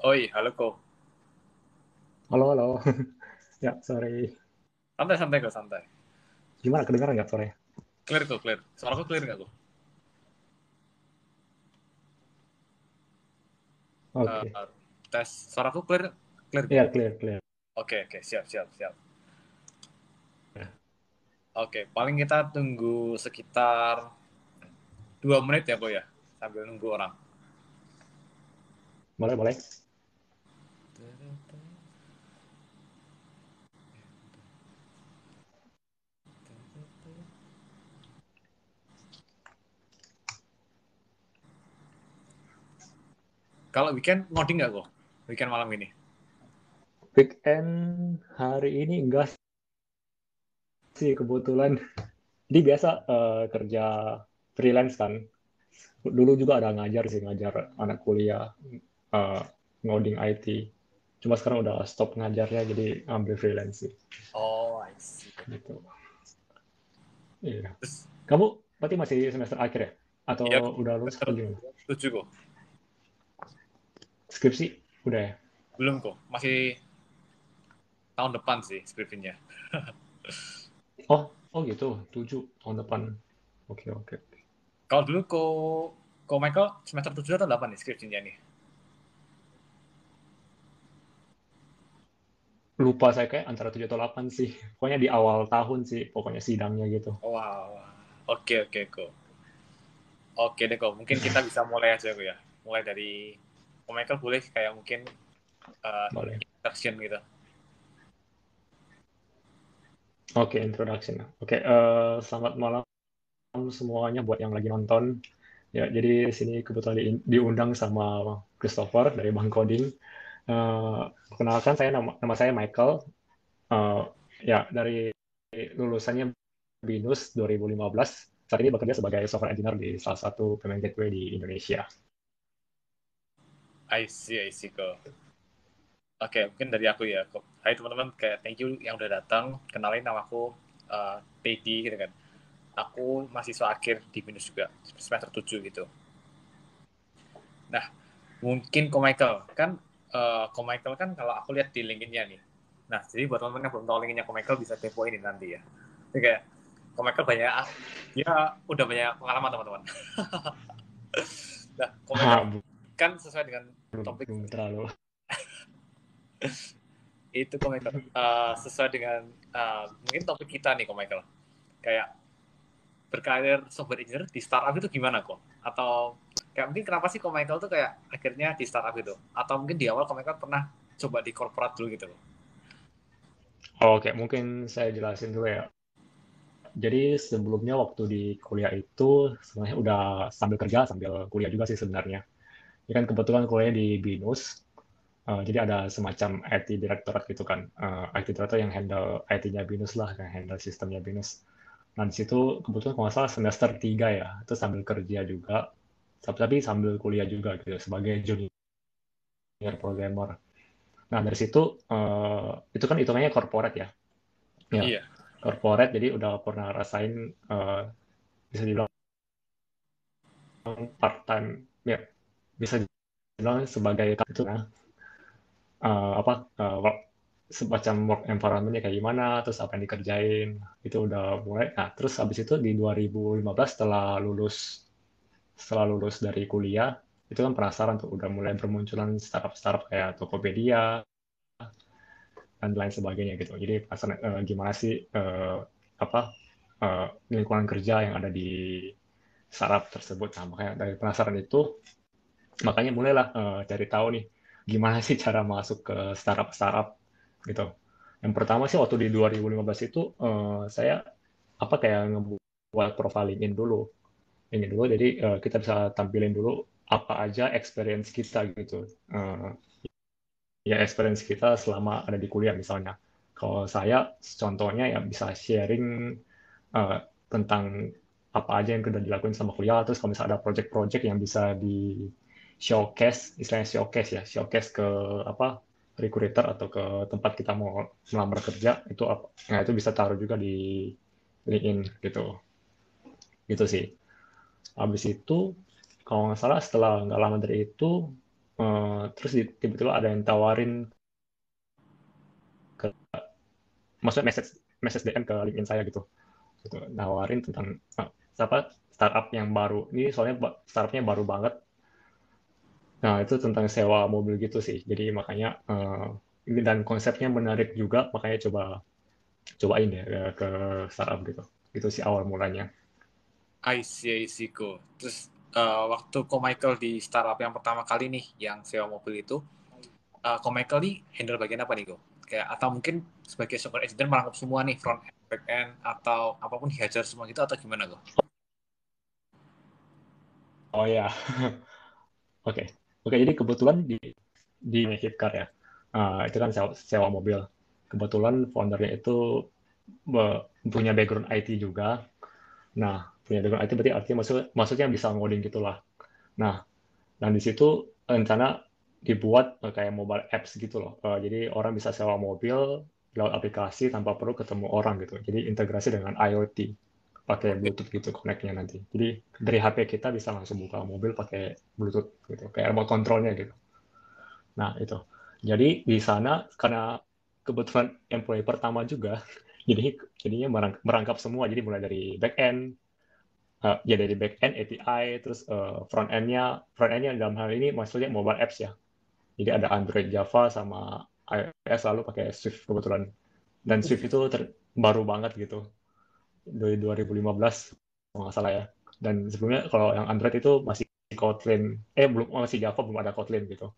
Oi, halo kok. Halo, halo. Ya, sorry. Santai-santai kok, santai. Gimana, kedengaran nggak sore? Clear kok, clear. Suaraku clear nggak kok? Oke. Eh, tes, suaraku clear, clear kok. Ya, clear, clear. Oke, oke, siap, siap, siap. Ya, Oke, paling kita tunggu sekitar 2 menit ya kok ya, sambil nunggu orang. boleh, boleh. Kalau weekend ngoding nggak kok? Weekend malam ini. Weekend hari ini enggak sih kebetulan. Jadi biasa kerja freelance kan. Dulu juga ada ngajar sih, ngajar anak kuliah eh, ngoding IT. Cuma sekarang udah stop ngajarnya, jadi ambil freelance sih. Oh, I see. Gitu. Iya. Terus, Kamu berarti masih semester akhir ya? Atau iya, udah lulus semester atau gimana? 7 kok. Skripsi? Udah ya? Belum kok, masih tahun depan sih skripsinya. Oh, oh gitu. 7 tahun depan. Oke, oke. Kalau dulu kok Michael semester 7 atau 8 nih skripsinya nih? Lupa saya kayak antara 7 atau 8 sih. Pokoknya di awal tahun sih, pokoknya sidangnya gitu. Wow, oke, oke kok. Oke deh kok, mungkin kita bisa mulai aja kok ya. Mulai dari Michael boleh kayak mungkin uh, Boleh. introduction gitu. Oke, introduction. Oke, selamat malam semuanya buat yang lagi nonton. Ya, jadi di sini kebetulan diundang sama Christopher dari Bang Coding. Eh, Perkenalkan, nama saya Michael. Eh, ya, dari lulusannya BINUS 2015. Saat ini bekerja sebagai software engineer di salah satu payment gateway di Indonesia. I see kok. Oke, mungkin dari aku ya kok. Hai teman-teman, kayak thank you yang udah datang. Kenalin nama aku Teddy gitu kan. Aku mahasiswa akhir di BINUS juga, semester 7 gitu. Nah, mungkin Ko Michael, kan Ko Michael kan kalau aku lihat di LinkedIn-nya nih. Nah, jadi buat teman-teman yang belum tahu LinkedIn-nya Ko Michael bisa kepo ini nanti ya. Jadi kayak Ko Michael banyak, dia udah banyak pengalaman teman-teman. Nah, Ko Michael Ah, kan sesuai dengan belum, topik belum terlalu. itu Ko Michael. Sesuai dengan mungkin topik kita nih Ko Michael. Kayak berkarir software engineer di startup itu gimana kok? Atau kayak mungkin kenapa sih Ko Michael tuh kayak akhirnya di startup itu? Atau mungkin di awal Ko Michael pernah coba di corporate dulu gitu loh. Oke, mungkin saya jelasin dulu ya. Jadi sebelumnya waktu di kuliah itu sebenarnya udah sambil kerja sambil kuliah juga sih sebenarnya. Ini kan kebetulan kuliahnya di BINUS, jadi ada semacam IT Directorate gitu kan. IT Director yang handle IT-nya BINUS lah, yang handle sistemnya BINUS. Nah di situ kebetulan kalau nggak salah semester 3 ya, itu sambil kerja juga, tapi sambil kuliah juga gitu sebagai junior programmer. Nah dari situ itu kan hitungannya corporate ya, ya Iya. corporate jadi udah pernah rasain bisa dibilang part time ya bisa dibilang sebagai itu nah apa semacam work environment-nya kayak gimana terus apa yang dikerjain itu udah mulai nah terus habis itu di 2015 setelah lulus dari kuliah itu kan penasaran tuh udah mulai bermunculan startup-startup kayak Tokopedia dan lain sebagainya gitu jadi penasaran gimana sih apa lingkungan kerja yang ada di startup tersebut nah makanya dari penasaran itu makanya mulailah cari tahu nih gimana sih cara masuk ke startup-startup gitu. Yang pertama sih waktu di 2015 itu saya apa kayak ngebuat profile LinkedIn dulu. LinkedIn dulu jadi kita bisa tampilin dulu apa aja experience kita gitu. Ya experience kita selama ada di kuliah misalnya. Kalau saya contohnya ya bisa sharing tentang apa aja yang sudah dilakuin sama kuliah, terus kalau misalnya ada project-project yang bisa di showcase, istilahnya showcase ya, showcase ke apa recruiter atau ke tempat kita mau melamar kerja itu apa, nah itu bisa taruh juga di LinkedIn gitu, gitu sih. Habis itu kalau nggak salah setelah nggak lama dari itu Terus tiba-tiba ada yang tawarin, ke, maksudnya message message DM ke LinkedIn saya gitu, nawarin tentang apa startup yang baru. Ini soalnya startupnya baru banget. Nah, itu tentang sewa mobil gitu sih. Jadi makanya dan konsepnya menarik juga, makanya cobain ya ke startup gitu. Itu sih awal mulanya. I see, Ko. Terus waktu Ko Michael di startup yang pertama kali nih, yang sewa mobil itu, Ko Michael nih handle bagian apa nih, Ko? Kayak, atau mungkin sebagai software engineer merangkap semua nih, front end, back end, atau apapun dihajar semua gitu, atau gimana, Ko? Oh ya, oke. Oke, jadi kebetulan di Hipcar ya. Itu kan sewa mobil. Kebetulan foundernya itu punya background IT juga. Nah, punya background IT berarti artinya maksudnya bisa ngoding gitulah. Nah, dan di situ rencana dibuat kayak mobile apps gitu loh. Jadi orang bisa sewa mobil lewat aplikasi tanpa perlu ketemu orang gitu. Jadi integrasi dengan IoT, pakai Oke. Bluetooth gitu connect-nya nanti. Jadi dari HP kita bisa langsung buka mobil pakai Bluetooth gitu, kayak remote control-nya gitu. Nah, itu. Jadi di sana karena kebetulan employee pertama juga, jadinya merangkap semua. Jadi mulai dari back end, ya dari back end API, terus front endnya dalam hal ini maksudnya mobile apps ya. Jadi ada Android, Java, sama iOS, lalu pakai Swift kebetulan. Dan Swift itu baru banget gitu, dari 2015 kalau nggak salah ya. Dan sebelumnya kalau yang Android itu masih Kotlin, belum, masih Java, belum ada Kotlin gitu.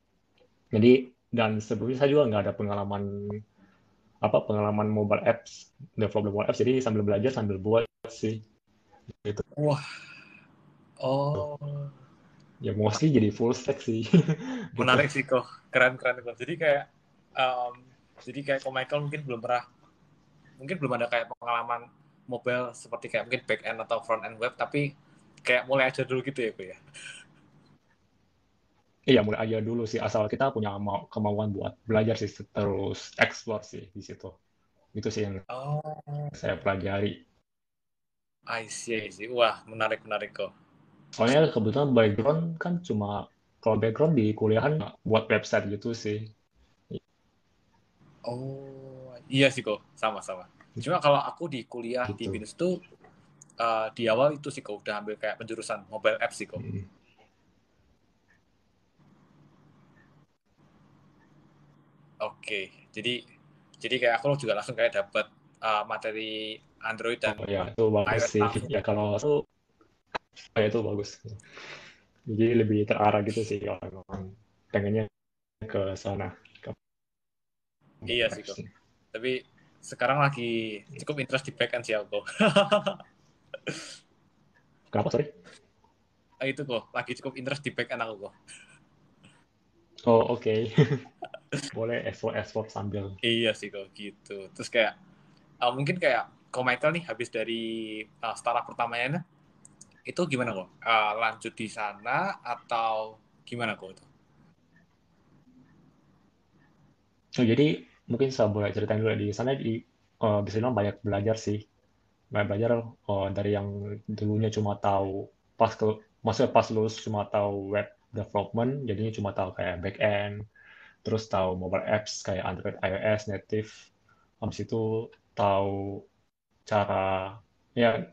Jadi dan sebelumnya saya juga nggak ada pengalaman mobile apps, develop mobile apps. Jadi sambil belajar sambil buat sih gitu. Wah, oh, Ya mostly jadi full stack sih gitu. menarik sih, Ko. Keren-keren, Ko. Um, jadi kayak Ko Michael mungkin belum ada kayak pengalaman mobile seperti kayak mungkin back end atau front end web, tapi kayak mulai aja dulu gitu ya, Ko ya. Iya, mulai aja dulu sih, asal kita punya kemauan buat belajar sih, terus explore sih di situ. Itu sih yang Oh, saya pelajari. I see, I see. Wah, menarik kok. Soalnya kebetulan background kan kalau background di kuliahan buat website gitu sih. Oh, iya sih kok, sama-sama. Cuma kalau aku di kuliah di Gitu. BINUS tuh di awal itu sih kok udah ambil kayak penjurusan mobile app sih kok. Hmm. Oke, jadi kayak aku juga langsung kayak dapat materi Android dan Oh ya, itu bagus iOS sih. langsung. Ya kalau itu, ya itu bagus. Jadi lebih terarah gitu sih kalau orang pengennya ke sana, ke Iya mobile sih kok. apps. Tapi sekarang lagi cukup interest di backend sih aku. Kenapa, sorry? Itu kok, lagi cukup interest di backend aku kok. Oh, oke. Boleh ekspor sambil. Iya sih kok gitu. Terus kayak mungkin kayak kalau Michael nih habis dari startup pertamanya itu gimana kok? Lanjut di sana atau gimana kok itu? Oh, jadi mungkin saya boleh ceritain dulu di sana, bisa bilang banyak belajar sih. Banyak belajar, dari yang dulunya cuma tahu maksudnya pas lulus cuma tahu web development, jadinya cuma tahu kayak back end, terus tahu mobile apps kayak Android, iOS, native. Habis itu tahu cara ya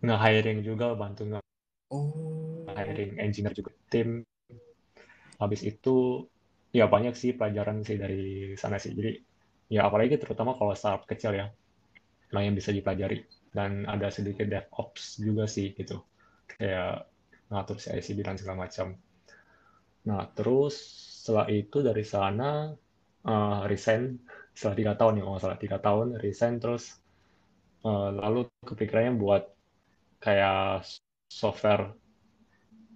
nge-hiring juga, bantu Oh, nge-hiring engineer juga tim. Habis itu ya banyak sih pelajaran sih dari sana sih. Jadi ya apalagi terutama kalau startup kecil ya, yang bisa dipelajari. Dan ada sedikit DevOps juga sih gitu. Kayak ngatur CI/CD dan segala macam. Nah, terus setelah itu dari sana resign setelah 3 tahun ya, kalau nggak salah 3 tahun resign, terus lalu kepikirannya buat kayak software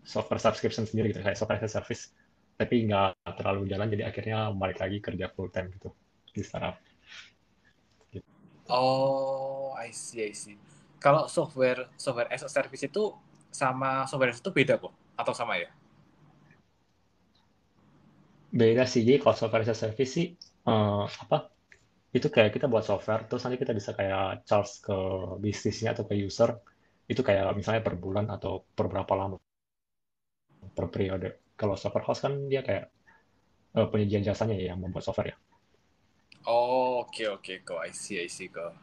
software subscription sendiri gitu, kayak software as a service, tapi nggak terlalu jalan, jadi akhirnya balik lagi kerja full time gitu di startup gitu. oh, I see. Kalau software as a service itu sama software as itu beda kok? Atau sama ya? Beda sih, jadi kalau software as a service sih apa itu kayak kita buat software, terus nanti kita bisa kayak charge ke bisnisnya atau ke user, itu kayak misalnya per bulan atau per berapa lama. per periode. Kalau software house kan dia kayak penyedia jasanya ya yang membuat software ya. Oh, oke oke kok. I see kok.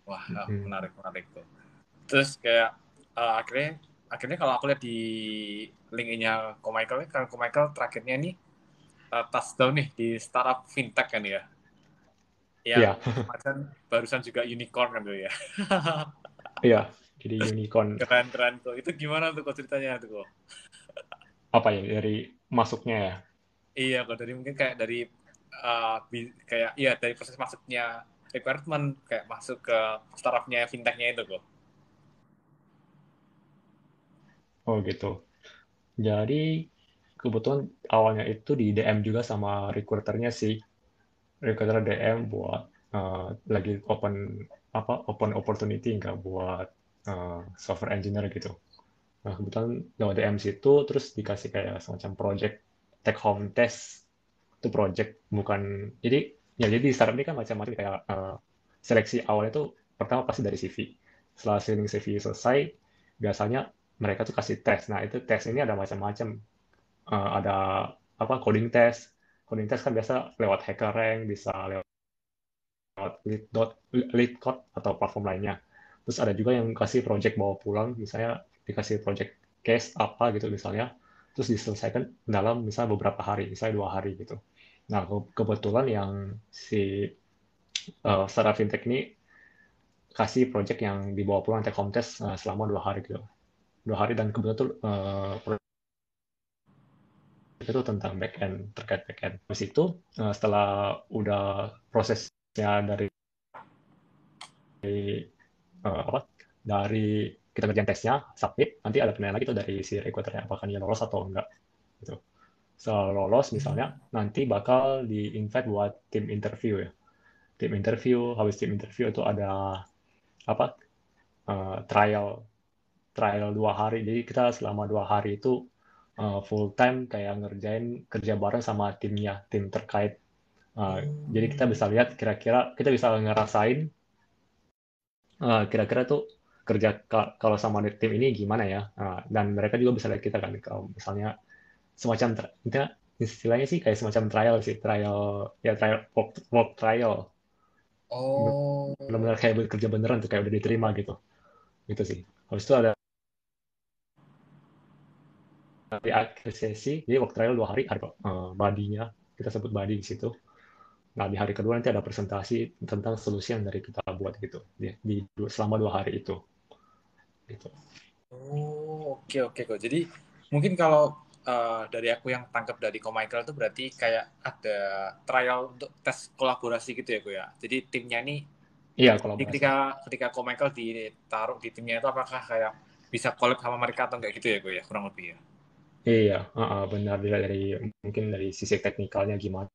Wah, Hmm. menarik menarik kok. Terus kayak akhirnya akhirnya kalau aku lihat di LinkedIn-nya Ko Michael, kan Ko Michael terakhirnya nih touchdown nih di startup fintech kan ya, Iya, yang kemarin barusan juga unicorn kan tuh ya. iya. Jadi unicorn Keren keren kok. Itu gimana tuh kok ceritanya tuh kok? apa ya dari masuknya ya. Iya kok dari mungkin kayak dari kayak iya dari proses masuknya requirement kayak masuk ke startupnya fintechnya itu kok. Oh gitu. Jadi kebetulan awalnya itu di DM juga sama recruiternya sih. Recruiter DM buat lagi open opportunity nggak buat software engineer gitu. Nah, kebetulan lewat DM situ terus dikasih kayak semacam project take home test. Itu project bukan jadi di startup ini kan macam-macam kayak seleksi awalnya tuh pertama pasti dari CV. Setelah screening CV selesai, biasanya mereka tuh kasih tes. Nah, itu tes ini ada macam-macam. Ada coding test kan biasa lewat HackerRank, bisa lewat lead code atau platform lainnya. Terus ada juga yang kasih project bawa pulang, misalnya dikasih project case apa gitu misalnya, terus diselesaikan dalam misalnya beberapa hari, misalnya 2 hari gitu. Nah, kebetulan yang si startup fintech ini kasih project yang dibawa pulang take home test selama 2 hari gitu. 2 hari dan kebetulan tuh project itu tentang backend, terkait backend. Terus itu setelah udah prosesnya apa dari kita kerjain tesnya, submit, nanti ada penilaian lagi tuh dari si recruiternya apakah dia lolos atau enggak gitu. Setelah lolos misalnya nanti bakal di-invite buat tim interview ya. Tim interview, habis tim interview itu ada apa trial trial 2 hari. Jadi kita selama 2 hari itu full time kayak ngerjain kerja bareng sama timnya, tim terkait. Jadi kita Hmm. bisa lihat kira-kira kita bisa ngerasain kira-kira tuh kerja kalau sama tim ini gimana ya. Dan mereka juga bisa lihat kita kan kalau misalnya semacam intinya istilahnya sih kayak semacam trial sih, trial ya trial work trial. Oh, Benar-benar kayak bekerja beneran tuh kayak udah diterima gitu. Gitu sih. Habis itu ada di akhir sesi, jadi work trial 2 hari, ada body-nya, kita sebut body di situ. Nah, di hari kedua nanti ada presentasi tentang solusi yang dari kita buat gitu, selama 2 hari itu. Gitu. oh, oke oke kok. Jadi mungkin kalau dari aku yang tangkap dari Ko Michael itu berarti kayak ada trial untuk tes kolaborasi gitu ya kok ya. Jadi timnya ini Iya, jadi kolaborasi. ketika Ko Michael ditaruh di timnya itu apakah kayak bisa collab sama mereka atau enggak gitu ya kok ya kurang lebih ya. Iya, benar dilihat dari mungkin dari sisi teknikalnya gimana,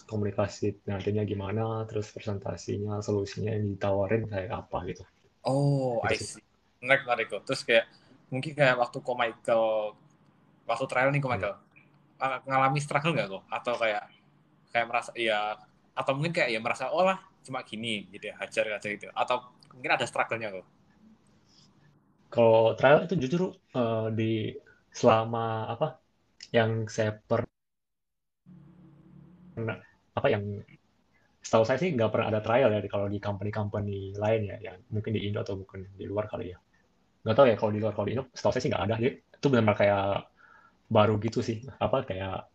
komunikasi nantinya gimana, terus presentasinya, solusinya yang ditawarin kayak apa gitu. Oh, Gitu I sih. see. Menarik menarik kok. Terus kayak mungkin kayak waktu Ko Michael waktu trial nih Ko Hmm. Michael ngalami struggle nggak kok atau kayak kayak merasa ya atau mungkin kayak ya merasa oh lah cuma gini gitu ya hajar aja gitu atau mungkin ada struggle-nya kok. Kalau trial itu jujur di selama apa yang saya pernah apa yang setahu saya sih nggak pernah ada trial ya kalau di company-company lain ya, yang mungkin di Indo atau mungkin di luar kali ya. Nggak tahu ya kalau di luar, kalau di Indo setahu saya sih nggak ada. Jadi, itu benar-benar kayak baru gitu sih, apa kayak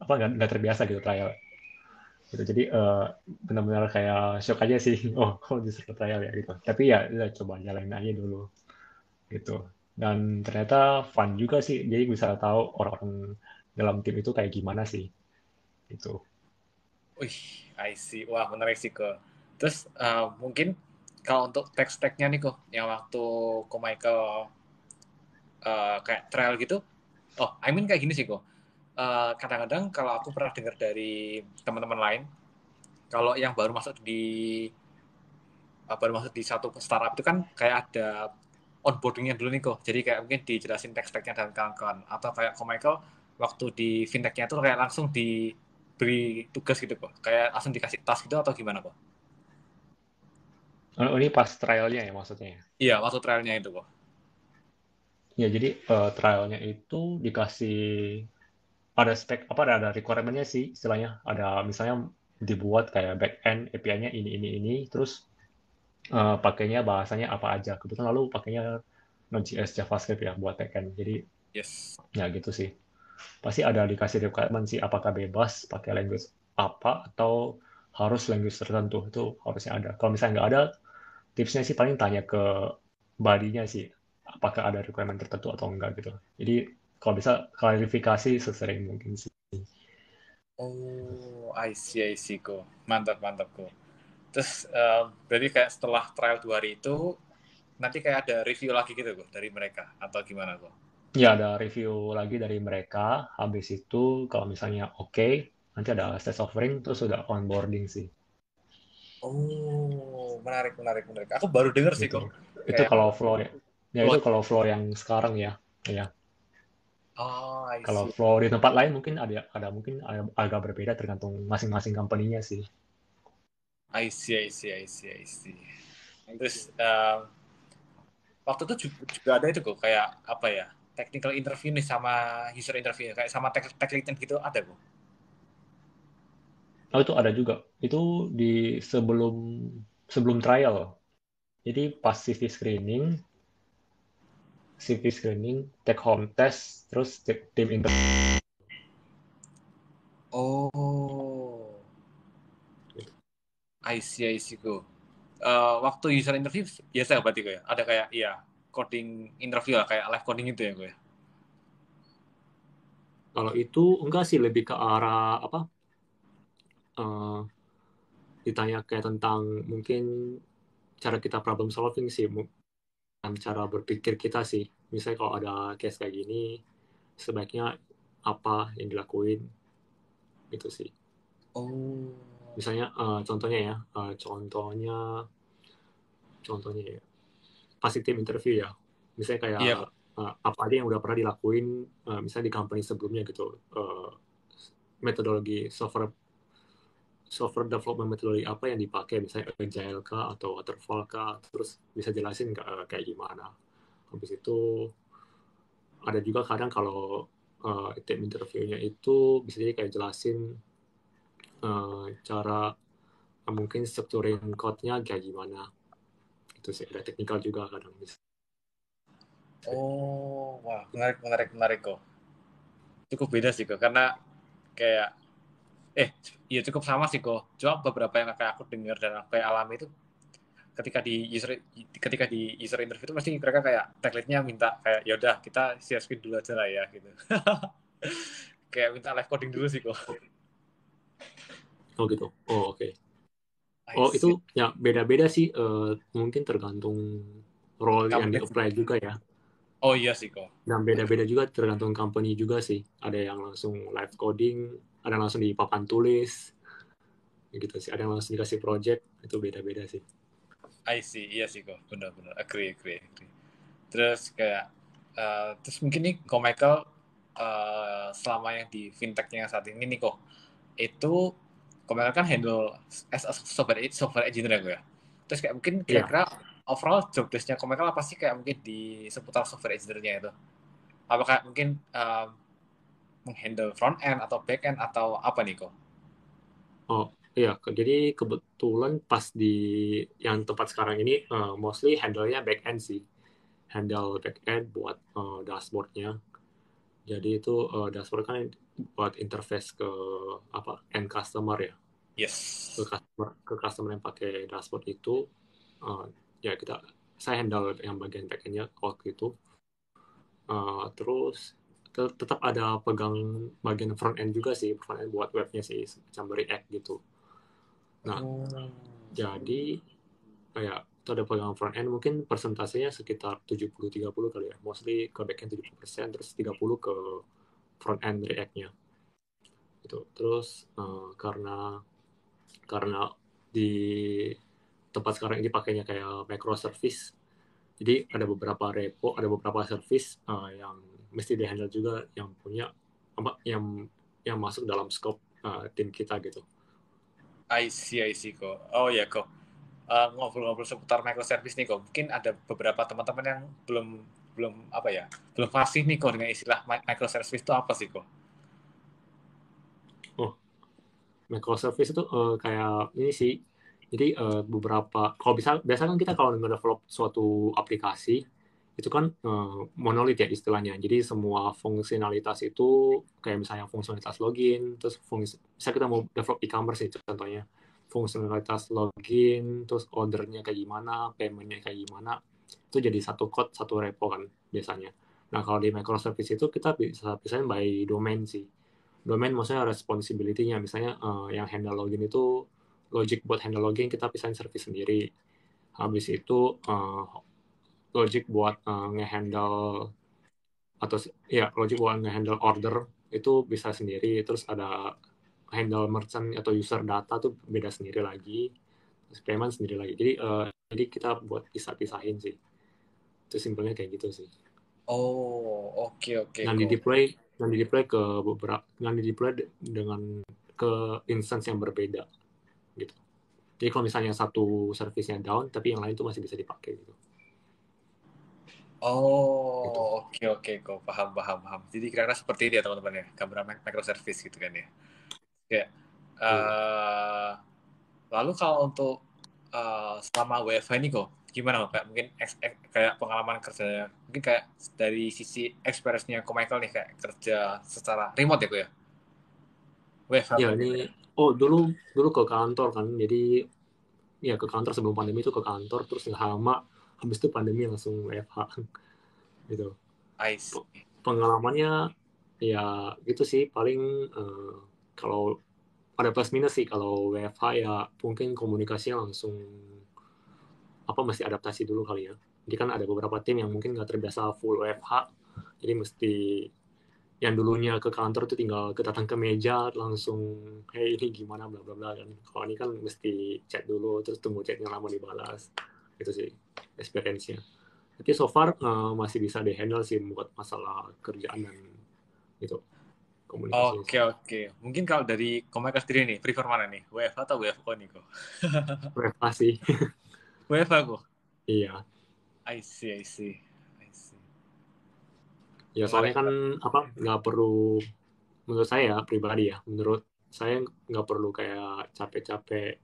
apa nggak terbiasa gitu trial. Gitu. Jadi benar-benar kayak shock aja sih. Oh, kok disuruh trial ya gitu. Tapi ya udah coba jalanin aja dulu gitu. Dan ternyata fun juga sih. Jadi bisa tahu orang-orang dalam tim itu kayak gimana sih gitu. Wih, I see. Wah, menarik sih kok. Terus mungkin kalau untuk teks-teksnya nih kok yang waktu ko Michael kayak trial gitu. Oh, I mean kayak gini sih kok. Kadang-kadang kalau aku pernah dengar dari teman-teman lain, kalau yang baru masuk di satu startup itu kan kayak ada onboardingnya dulu nih kok. Jadi kayak mungkin dijelasin teks-teksnya dan kawan-kawan. Atau kayak ko Michael waktu di fintechnya itu kayak langsung diberi tugas gitu kok. Kayak langsung dikasih task gitu atau gimana kok? Oh, ini pas trialnya ya maksudnya. Iya, waktu trialnya itu kok. Ya, jadi trialnya itu dikasih ada spek apa ada requirement-nya sih istilahnya. Ada misalnya dibuat kayak back end API-nya ini, terus pakainya bahasanya apa aja. Kebetulan lalu pakainya Node.js JavaScript ya buat back end. Jadi Yes. ya gitu sih. Pasti ada dikasih requirement sih apakah bebas pakai language apa atau harus language tertentu itu harusnya ada. Kalau misalnya nggak ada, tipsnya sih paling tanya ke body-nya sih apakah ada requirement tertentu atau enggak gitu. Jadi kalau bisa klarifikasi sesering mungkin sih. Oh, I see kok. Mantap, mantap kok. Terus berarti kayak setelah trial 2 hari itu nanti kayak ada review lagi gitu kok dari mereka atau gimana kok? Ya, ada review lagi dari mereka. Habis itu kalau misalnya oke, nanti ada test offering terus sudah onboarding sih. Oh, menarik, menarik, menarik. Aku baru denger sih Gitu. kok. Itu Kayak kalau flow ya. Ya flow. itu kalau flow yang sekarang ya. Ya. Oh, I Kalau see. flow di tempat lain mungkin ada mungkin agak berbeda tergantung masing-masing company-nya sih. I see, I see, I see, I see. Terus waktu itu juga ada itu kok kayak apa ya? Technical interview nih sama user interview kayak sama tech lead gitu ada kok. Oh, itu ada juga. Itu di sebelum sebelum trial. Jadi pas CV screening, take home test, terus tim interview. Oh, I see kok. Waktu user interview biasa ya berarti kok ya? Ada kayak iya coding interview lah kayak live coding itu ya kok ya? Kalau itu enggak sih, lebih ke arah apa? eh, Ditanya kayak tentang mungkin cara kita problem solving sih, cara berpikir kita sih. Misalnya kalau ada case kayak gini, sebaiknya apa yang dilakuin gitu sih. Oh, Misalnya contohnya ya, contohnya ya, pasti tim interview ya. Misalnya kayak iya kok. apa aja yang udah pernah dilakuin, misalnya di company sebelumnya gitu. Metodologi software development metodologi apa yang dipakai, misalnya agile kah atau waterfall kah, terus bisa jelasin nggak kayak gimana. Habis itu ada juga kadang kalau tim interviewnya itu bisa jadi kayak jelasin cara mungkin strukturin code-nya kayak gimana. Itu sih ada teknikal juga kadang bisa. Oh, wah menarik, menarik, menarik kok. Cukup beda sih kok karena kayak iya cukup sama sih kok. Cuma beberapa yang kayak aku dengar dan aku kayak alami itu ketika di user interview itu pasti mereka kayak tech lead-nya minta kayak ya udah kita share screen dulu aja lah ya gitu. Kayak minta live coding dulu sih kok. Oh gitu. Oh oke. I Oh see. itu ya beda-beda sih, mungkin tergantung role yang Company. di-apply juga ya. Oh iya sih kok. Dan beda-beda juga tergantung company juga sih. Ada yang langsung live coding, ada yang langsung di papan tulis, gitu sih. Ada yang langsung dikasih project, itu beda-beda sih. I see. Iya sih kok. Benar-benar. Agree, agree, agree. Terus kayak terus mungkin nih kok Michael selama yang di fintechnya saat ini nih kok itu Michael kan handle as a software engineer ya gue ya. Terus kayak mungkin Iya, kira-kira overall job desk-nya Michael apa sih kayak mungkin di seputar software engineer-nya itu? Apakah mungkin menghandle front end atau back end atau apa nih kok? oh iya. Jadi kebetulan pas di yang tempat sekarang ini, mostly handle-nya back end sih. Handle back end buat dashboard-nya. Jadi itu dashboard kan buat interface ke apa end customer ya. Yes. Ke customer yang pakai dashboard itu, uh, ya saya handle yang bagian backendnya waktu itu. Terus tetap ada pegang bagian front end juga sih, front end buat webnya sih, macam React gitu. Nah, Oh. jadi kayak itu ada pegang front end, mungkin persentasenya sekitar 70-30 kali ya, mostly ke backend 70%, terus 30 ke front end React-nya gitu. Terus karena di tempat sekarang ini pakainya kayak microservice, jadi ada beberapa repo, ada beberapa service yang mesti di handle juga, yang punya apa yang masuk dalam scope tim kita gitu. I see kok. Oh ya kok. Ngobrol-ngobrol seputar microservice nih kok. Mungkin ada beberapa teman-teman yang belum belum apa ya, belum fasih nih kok dengan istilah microservice itu apa sih kok? Microservice itu kayak ini sih. Jadi beberapa kalau biasa kan kita kalau nge-develop suatu aplikasi itu kan monolit ya istilahnya. Jadi semua fungsionalitas itu kayak misalnya fungsionalitas login, terus bisa kita mau develop e-commerce itu contohnya. Fungsionalitas login, terus ordernya kayak gimana, paymentnya kayak gimana, itu jadi satu code, satu repo kan biasanya. Nah kalau di microservice itu kita bisa pisahin by domain sih. Domain maksudnya responsibility-nya, misalnya yang handle login itu logic buat handle login kita pisahin service sendiri. Habis itu logic buat ngehandle atau ya logic buat ngehandle order itu bisa sendiri. Terus ada handle merchant atau user data tuh beda sendiri lagi. Terus payment sendiri lagi. Jadi kita buat pisah-pisahin sih. Itu simpelnya kayak gitu sih. Oh, oke Dan kok. di-deploy ke beberapa, dan di-deploy dengan ke instance yang berbeda gitu. Jadi kalau misalnya satu service-nya down, tapi yang lain itu masih bisa dipakai gitu. Gitu. Oh, oke kok, paham. Jadi kira-kira seperti ini ya teman-teman ya, gambaran microservice gitu kan ya. Kayak lalu kalau untuk selama WFH ini kok gimana kok? Kayak mungkin kayak pengalaman kerjanya, mungkin kayak dari sisi experience-nya kok Michael nih kayak kerja secara remote ya kok ya? WFH Ya berarti ini, ya? dulu ke kantor kan, jadi ya ke kantor sebelum pandemi itu ke kantor, terus nggak lama habis itu pandemi langsung WFH gitu. I see. Pengalamannya ya gitu sih, paling kalau ada plus minus sih. Kalau WFH ya mungkin komunikasinya langsung masih adaptasi dulu kali ya. Jadi kan ada beberapa tim yang mungkin nggak terbiasa full WFH, jadi mesti yang dulunya ke kantor tuh tinggal datang ke meja langsung, hey ini gimana bla bla bla kan. Kalau ini kan mesti chat dulu, terus tunggu chatnya lama dibalas. Itu sih experience-nya. Tapi so far masih bisa di-handle sih buat masalah kerjaan dan gitu komunikasinya sih. Oke. Mungkin kalau dari Komika sendiri nih, prefer mana nih? WFH atau WFO nih kok? WFH sih. WFH kok? Iya. I see. Ya soalnya Menarik. kan nggak perlu, menurut saya pribadi ya, menurut saya nggak perlu kayak capek-capek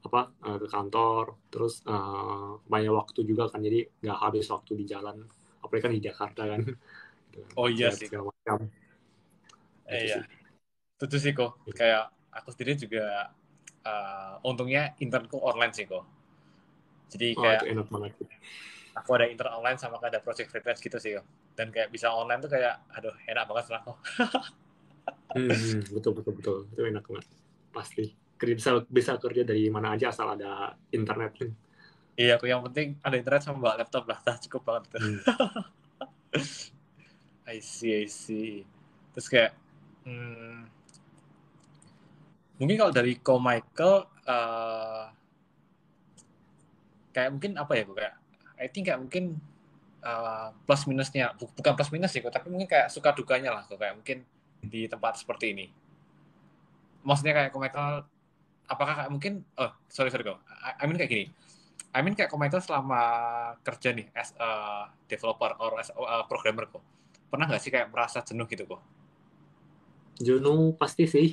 ke kantor, terus banyak waktu juga kan, jadi nggak habis waktu di jalan, apalagi kan di Jakarta kan. Gitu kan. Oh iya Macet sih. segala macam gitu Iya. sih. Itu sih kok. Kayak aku sendiri juga untungnya internku online sih kok. Jadi Oh kayak itu enak banget. aku ada intern online sama ada project freelance gitu sih kok. Dan kayak bisa online tuh kayak aduh enak banget lah kok. Betul itu enak banget pasti. Bisa kerja dari mana aja asal ada internet. Iya aku yang penting ada internet sama bawa laptop lah. Cukup banget itu. I see. Terus kayak mungkin kalau dari Ko Michael kayak mungkin apa ya kayak I think kayak mungkin plus minusnya bukan plus minus sih tapi mungkin kayak suka dukanya lah kayak mungkin di tempat seperti ini. Maksudnya kayak Ko Michael apakah kayak mungkin sorry kok. I mean kayak gini. I mean kayak Ko Michael selama kerja nih as a developer or as a programmer kok. Pernah nggak sih kayak merasa jenuh gitu kok? Jenuh pasti sih.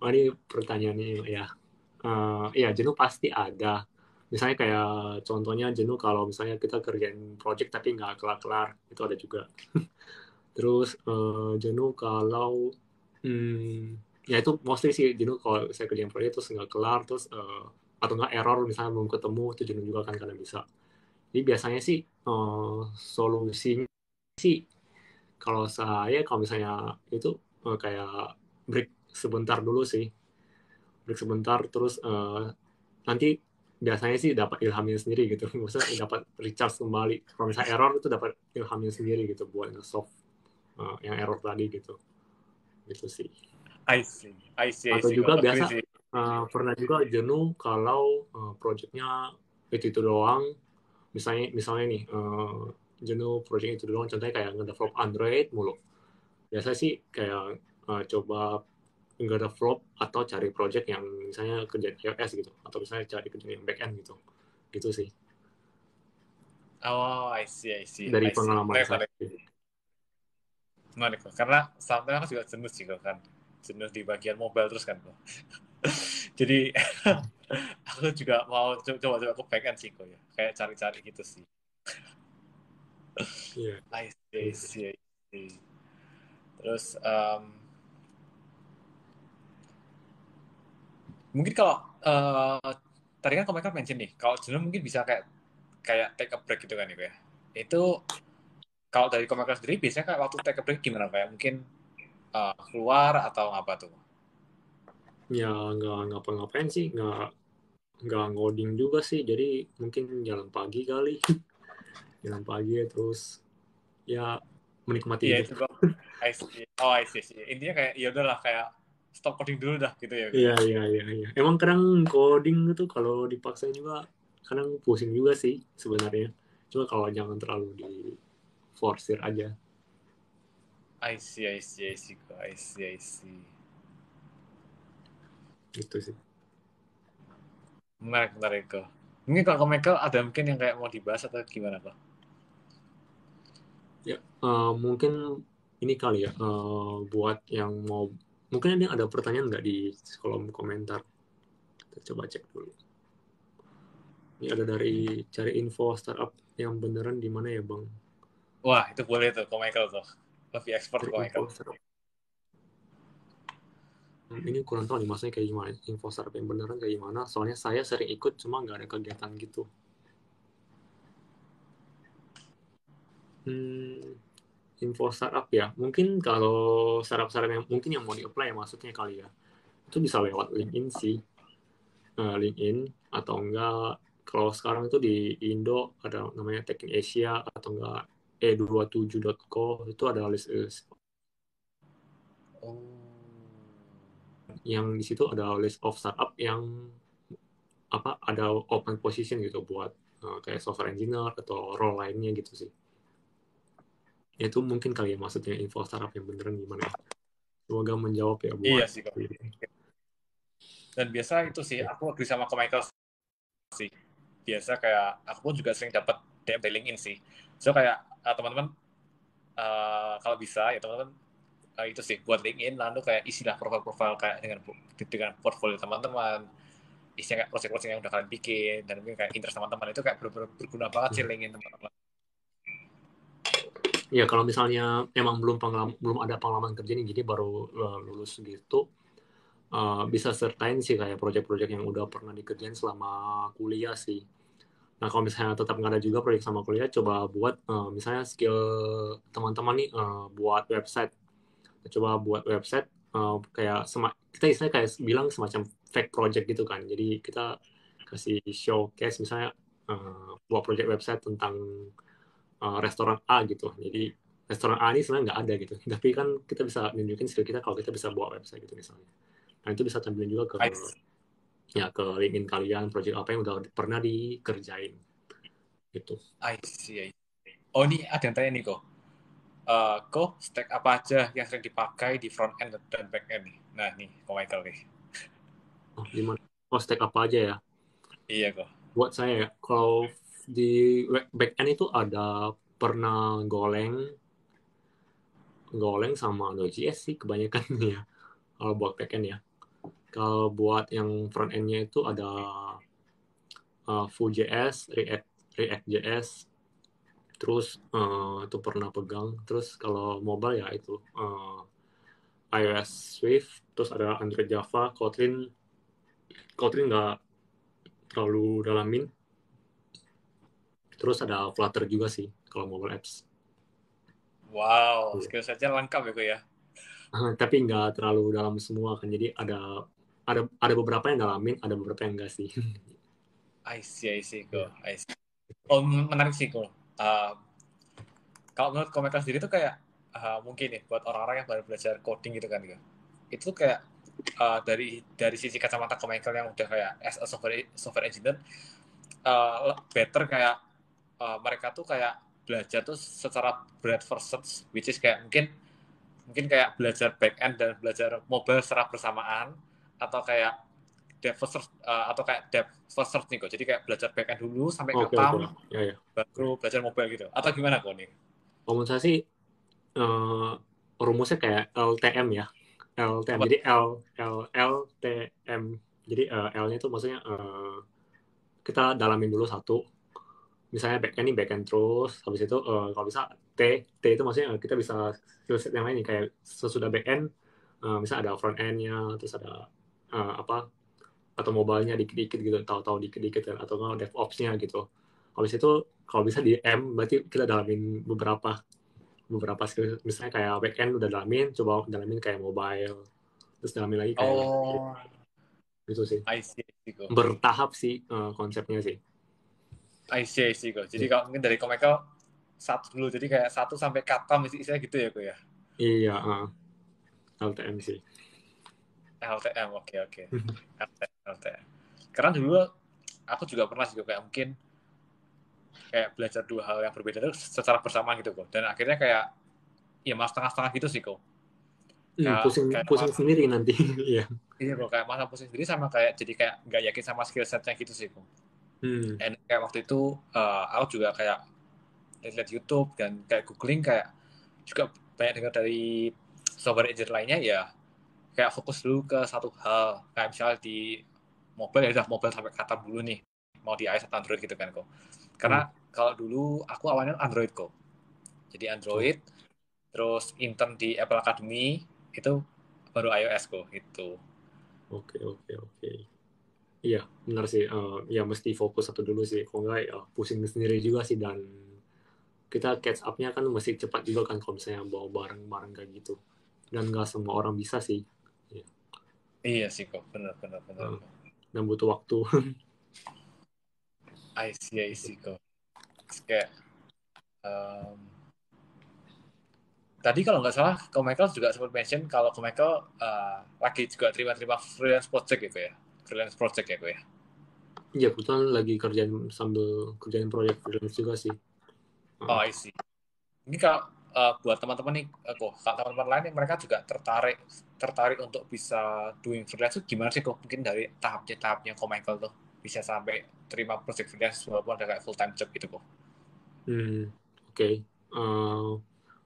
Oh, ini pertanyaannya ya. Ya jenuh pasti ada. Misalnya kayak contohnya jenuh kalau misalnya kita kerjain project tapi nggak kelar-kelar, itu ada juga. Terus jenuh kalau ya itu mostly sih jenuh kalau saya kerjain project terus nggak kelar, terus atau nggak error misalnya belum ketemu, itu jenuh juga kan karena bisa. Jadi biasanya sih solusinya sih kalau saya kalau misalnya itu kayak break sebentar dulu sih, break sebentar terus nanti biasanya sih dapat ilhamnya sendiri gitu. Maksudnya dapat recharge kembali. Kalau misalnya error itu dapat ilhamnya sendiri gitu buat nge-solve yang error tadi gitu. Gitu sih. I see Atau kok. juga Agree biasa sih. pernah juga jenuh kalau projectnya itu doang. Misalnya nih jenuh project itu doang. Contohnya kayak nge-develop Android mulu. Biasa sih kayak coba nge-develop atau cari project yang misalnya kerjaan iOS gitu, atau misalnya cari kerjaan yang back end gitu sih. Oh, I see, I see, dari I see. pengalaman saya. Menarik kok. Karena sampai aku juga jenuh sih kok kan. Jenuh di bagian mobile terus kan kok. Jadi aku juga mau coba-coba ke backend sih kok ya. Kayak cari-cari gitu sih. Iya. I see, I see, I see. Terus mungkin kalau tadi kan Komaker mention nih, kalau jenuh mungkin bisa kayak take a break gitu kan ya. Itu kalau dari Komaker sendiri biasanya kayak waktu take a break gimana kayak mungkin keluar atau apa tuh? Ya nggak ngapa-ngapain sih, nggak ngoding juga sih, jadi mungkin jalan pagi kali. Jalan pagi terus ya menikmati Iya hidup. itu kok. I see. Oh, I see, sih. Intinya kayak ya udahlah kayak stop coding dulu dah gitu ya Iya, kayak. iya, iya, iya. Emang kadang coding itu kalau dipaksa juga kadang pusing juga sih sebenarnya. Cuma kalau jangan terlalu di forsir aja. I see, I see, I see, kok. I see, I see. Gitu sih. Menarik, menarik kok. Mungkin kalau Michael ada mungkin yang kayak mau dibahas atau gimana kok? Ya, mungkin ini kali ya, buat yang mau, mungkin ada pertanyaan nggak di kolom komentar? Kita coba cek dulu. Ini ada dari cari info startup yang beneran di mana ya, Bang? Wah, itu boleh tuh, kok Michael tuh. Lebih expert Cari kok info Michael. startup. Ini kurang tahu nih maksudnya kayak gimana, info startup yang beneran kayak gimana. Soalnya saya sering ikut, cuma nggak ada kegiatan gitu. Info startup ya. Mungkin kalau startup-startup yang mungkin yang mau di-apply ya maksudnya kali ya. Itu bisa lewat LinkedIn sih. LinkedIn atau enggak kalau sekarang itu di Indo ada namanya Tech in Asia atau enggak e27.co itu ada list Oh. yang di situ ada list of startup yang apa ada open position gitu buat kayak software engineer atau role lainnya gitu sih. Itu mungkin kali ya maksudnya info startup yang beneran gimana ya. Semoga menjawab ya Iya buat sih kok. Dan biasa itu sih, aku agree sama kok Michael sih. Biasa kayak aku pun juga sering dapat DM dari LinkedIn sih. So kayak teman-teman kalau bisa ya teman-teman itu sih buat LinkedIn lalu kayak isilah profil-profil kayak dengan portfolio teman-teman, isinya kayak project-project yang udah kalian bikin dan mungkin kayak interest teman-teman itu kayak benar-benar berguna banget sih LinkedIn teman-teman. Ya kalau misalnya emang belum ada pengalaman kerja nih, jadi baru lulus gitu, bisa sertain sih kayak proyek-proyek yang udah pernah dikerjain selama kuliah sih. Nah kalau misalnya tetap nggak ada juga proyek sama kuliah, coba buat misalnya skill teman-teman nih buat website. Coba buat website kayak kita istilahnya kayak bilang semacam fake project gitu kan. Jadi kita kasih showcase misalnya buat project website tentang restoran A gitu. Jadi restoran A ini sebenarnya nggak ada gitu. Tapi kan kita bisa nunjukin skill kita kalau kita bisa buat website gitu misalnya. Nah itu bisa tampilin juga ke ke LinkedIn kalian, project apa yang udah pernah dikerjain gitu. I see. Oh ini ada yang tanya nih kok. Kok stack apa aja yang sering dipakai di front end dan back end nih? Nah nih, kok Michael nih. Oh, gimana? Oh, stack apa aja ya? Iya kok. Buat saya ya, kalau di back end itu ada pernah Golang sama Node.js sih kebanyakan ya. Kalau buat back end ya. Kalau buat yang front end-nya itu ada Vue.js, React.js, terus itu pernah pegang. Terus kalau mobile ya itu iOS Swift, terus ada Android Java, Kotlin nggak terlalu dalamin. Terus ada Flutter juga sih kalau mobile apps. Wow, skill saja lengkap ya kok ya. Tapi nggak terlalu dalam semua kan. Jadi ada beberapa yang dalamin, ada beberapa yang enggak sih. I see Ya. kok. I see. Oh menarik sih kok. Kalau menurut komentar sendiri tuh kayak mungkin nih buat orang-orang yang baru belajar coding gitu kan ya. Itu kayak dari sisi kacamata Michael yang udah kayak as a software engineer better kayak mereka tuh kayak belajar tuh secara breadth first search, which is kayak mungkin kayak belajar back end dan belajar mobile secara bersamaan atau kayak dev first atau kayak dev first nih kok. Jadi kayak belajar backend dulu sampai Oke, katam, ya. baru belajar mobile gitu. Atau gimana kok nih? Kalau menurut saya sih rumusnya kayak LTM ya. LTM. Apa? Jadi LTM. Jadi L-nya itu maksudnya kita dalamin dulu satu. Misalnya backend ini backend terus. Habis itu kalau bisa T itu maksudnya kita bisa skillset yang lain nih, kayak sesudah backend misalnya ada front end-nya, terus ada apa atau mobile-nya dikit-dikit gitu, tahu-tahu dikit-dikit kan, atau nggak DevOps-nya gitu. Habis itu kalau bisa di M berarti kita dalamin beberapa skill, misalnya kayak backend udah dalamin, coba dalamin kayak mobile, terus dalamin lagi kayak Oh, gitu sih. I see kok. Bertahap sih konsepnya sih. I see kok. Jadi kalau mungkin dari Komekel satu dulu, jadi kayak 1 sampai katam istilah gitu ya kok ya. Iya, LTM sih. LTM, oke. LTM. Karena dulu aku juga pernah sih kayak mungkin kayak belajar dua hal yang berbeda itu secara bersama gitu kok. Dan akhirnya kayak ya malah setengah-setengah gitu sih kok. Pusing sendiri nanti. Iya. Iya kok, kayak masa pusing sendiri sama kayak jadi kayak nggak yakin sama skill setnya gitu sih kok. Dan kayak waktu itu aku juga kayak lihat YouTube dan kayak googling, kayak juga banyak dengar dari software engineer lainnya ya, kayak fokus dulu ke satu hal, kayak misalnya di mobile ya udah mobile sampai kata dulu nih, mau di iOS atau Android gitu kan kok. Karena kalau dulu aku awalnya Android kok, jadi Android, terus intern di Apple Academy itu baru iOS kok itu. Oke. Iya, benar sih. Ya mesti fokus satu dulu sih. Kalau nggak ya pusing sendiri juga sih, dan kita catch up-nya kan mesti cepat juga kan kalau misalnya bawa bareng-bareng kayak gitu. Dan nggak semua orang bisa sih. Ya. Iya sih kok, benar. Dan butuh waktu. I see kok. Kayak tadi kalau nggak salah, Michael juga sempat mention kalau Michael lagi juga terima freelance project gitu ya, freelance project ya, ya. Iya, kebetulan lagi sambil kerjain proyek freelance juga sih. Oh, I see. Ini kalau buat teman-teman nih, kalau teman-teman lain yang mereka juga tertarik untuk bisa doing freelance itu gimana sih kok? Mungkin dari tahapnya Michael tuh bisa sampai terima project freelance walaupun ada kayak full time job gitu kok. Oke.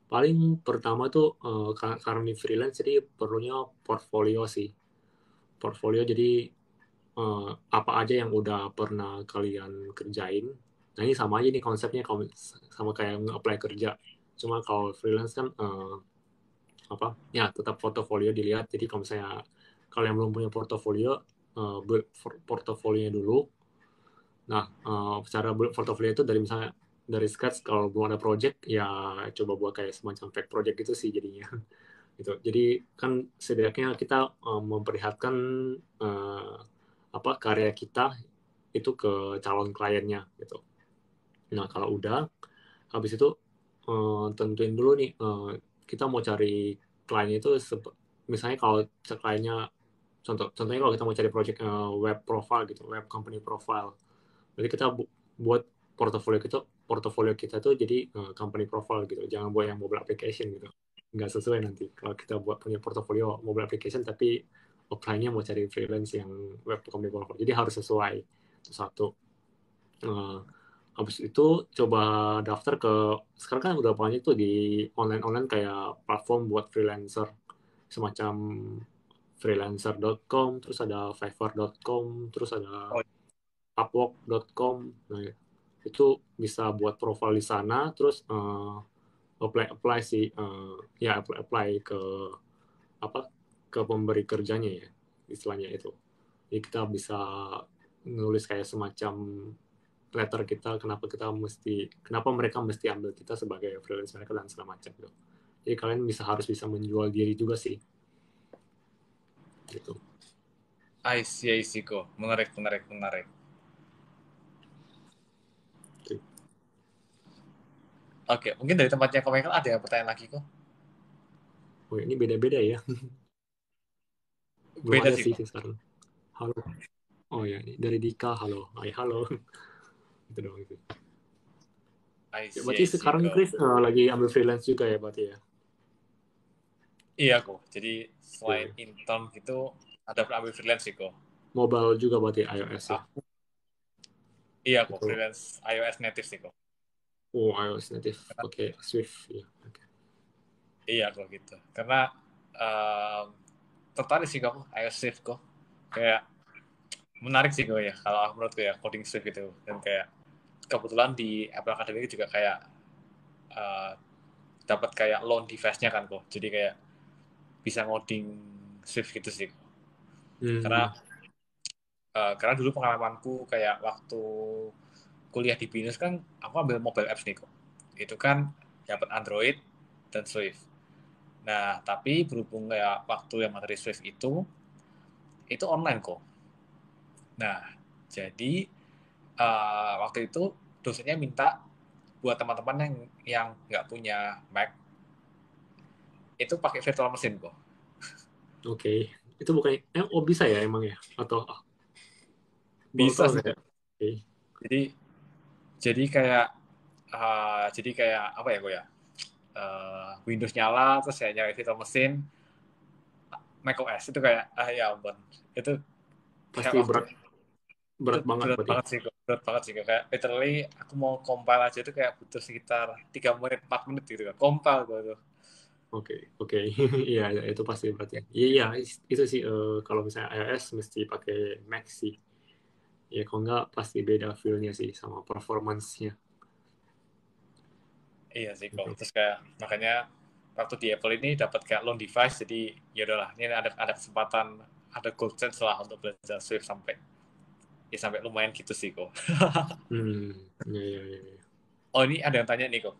Paling pertama tuh karena ini freelance jadi perlunya portfolio sih. Portfolio jadi apa aja yang udah pernah kalian kerjain. Nah ini sama aja nih konsepnya sama kayak nge-apply kerja. Cuma kalau freelance kan ya tetap portofolio dilihat. Jadi kalau misalnya kalian belum punya portofolio, build portofolionya dulu. Nah cara build portofolio itu dari misalnya dari scratch, kalau belum ada project ya coba buat kayak semacam fake project gitu sih jadinya. Gitu. Jadi kan setidaknya kita memperlihatkan karya kita itu ke calon kliennya gitu. Nah kalau udah habis itu tentuin dulu nih kita mau cari kliennya itu misalnya kalau kliennya contohnya kalau kita mau cari project web profile gitu, web company profile, jadi kita buat portofolio kita tuh jadi company profile gitu, jangan buat yang mobile application gitu, nggak sesuai nanti kalau kita buat punya portofolio mobile application tapi apply-nya mau cari freelance yang web company profile, jadi harus sesuai. Itu satu. Habis itu coba daftar ke, sekarang kan udah banyak tuh di online kayak platform buat freelancer, semacam freelancer.com, terus ada fiverr.com, terus ada upwork.com. Nah, itu bisa buat profil di sana, terus apply sih, apply ke ke pemberi kerjanya ya, istilahnya itu. Jadi kita bisa nulis kayak semacam letter kita kenapa mereka mesti ambil kita sebagai freelance mereka dan segala macam gitu. Jadi kalian harus bisa menjual diri juga sih. Gitu. I see kok. Menarik. Oke, mungkin dari tempatnya Michael ada yang pertanyaan lagi kok? Oh, ini beda-beda ya. Belum Beda ada sih sih kok. sekarang. Halo. Oh ya, dari Dika, halo. Halo. Itu doang itu. Ya, berarti sekarang Chris lagi ambil freelance juga ya berarti ya? Iya kok. Jadi selain intern gitu ada ambil freelance sih kok. Mobile juga berarti iOS ya. Aku, iya kok, Itu. freelance iOS native sih kok. Oh, iOS native pakai Swift ya. Oke. Iya kok gitu. Karena tertarik sih kok iOS Swift kok. Kayak menarik sih kok ya kalau menurutku ya coding Swift gitu. Dan kayak kebetulan di Apple Academy juga kayak eh, dapat kayak loan device-nya kan kok. Jadi kayak bisa ngoding Swift gitu sih. Karena Hmm, karena dulu pengalamanku kayak waktu kuliah di BINUS kan aku ambil mobile apps nih kok. Itu kan dapat Android dan Swift. Nah, tapi berhubung kayak waktu yang materi Swift itu online kok. Nah, jadi waktu itu dosennya minta buat teman-teman yang nggak punya Mac itu pakai virtual machine kok. oke. Itu bukan oh bisa ya emang ya? Atau baru Bisa tahu sih saya. kok. Oke. Jadi jadi kayak apa ya kok ya? Windows nyala terus saya nyari virtual machine Mac OS itu kayak ya ampun itu kayak Pasti waktu berat itu berat banget berat berarti. banget sih kok berat banget sih kok kayak literally aku mau compile aja itu kayak butuh sekitar 3 menit 4 menit gitu kan compile gitu. Oke, oke. Iya, iya, itu pasti berarti. Iya, iya, itu sih kalau misalnya iOS mesti pakai Mac sih. Ya, kalau nggak pasti beda feel-nya sih sama performance-nya. Iya sih kok. Gitu. Terus kayak makanya waktu di Apple ini dapat kayak loan device jadi ya udahlah ini ada kesempatan ada gold chance lah untuk belajar Swift sampai lumayan gitu sih kok. Hmm, iya, iya, iya, iya. Oh ini ada yang tanya nih kok.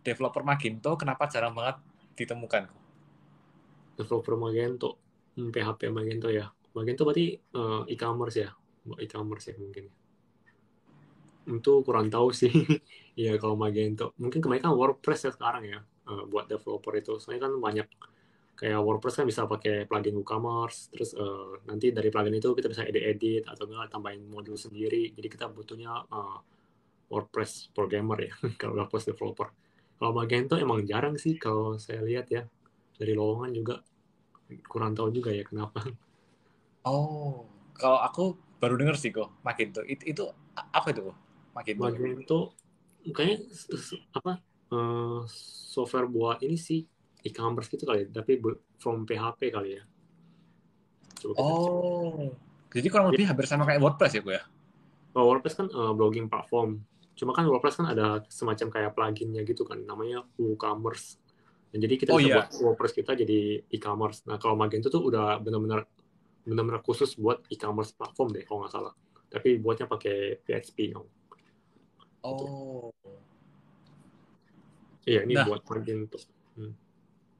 Developer Magento kenapa jarang banget ditemukan kok? Developer Magento, PHP Magento ya. Magento berarti e-commerce ya, e-commerce ya mungkin. Itu kurang tahu sih. Iya kalau Magento, mungkin kebanyakan WordPress ya sekarang ya buat developer itu. Soalnya kan banyak kayak WordPress kan bisa pakai plugin WooCommerce, terus nanti dari plugin itu kita bisa edit-edit atau enggak tambahin modul sendiri. Jadi kita butuhnya WordPress programmer ya, kalau WordPress developer. Kalau Magento emang jarang sih kalau saya lihat ya. Dari lowongan juga kurang tahu juga ya kenapa. Oh, kalau aku baru denger sih kok Magento. Itu apa itu kok? Magento. Magento kayaknya apa software buat ini sih e-commerce gitu kali ya, tapi from PHP kali ya. Coba kita cek. Oh, jadi kurang Ya, lebih hampir sama kayak WordPress ya kok ya? kalau WordPress kan blogging platform. Cuma kan WordPress kan ada semacam kayak pluginnya gitu kan, namanya WooCommerce. Dan jadi kita Oh bisa buat iya. WordPress kita jadi e-commerce. Nah kalau Magento tuh udah benar-benar khusus buat e-commerce platform deh kalau nggak salah. Tapi buatnya pakai PHP dong. Gitu. Oh. Iya ini Nah, buat Magento. Hmm.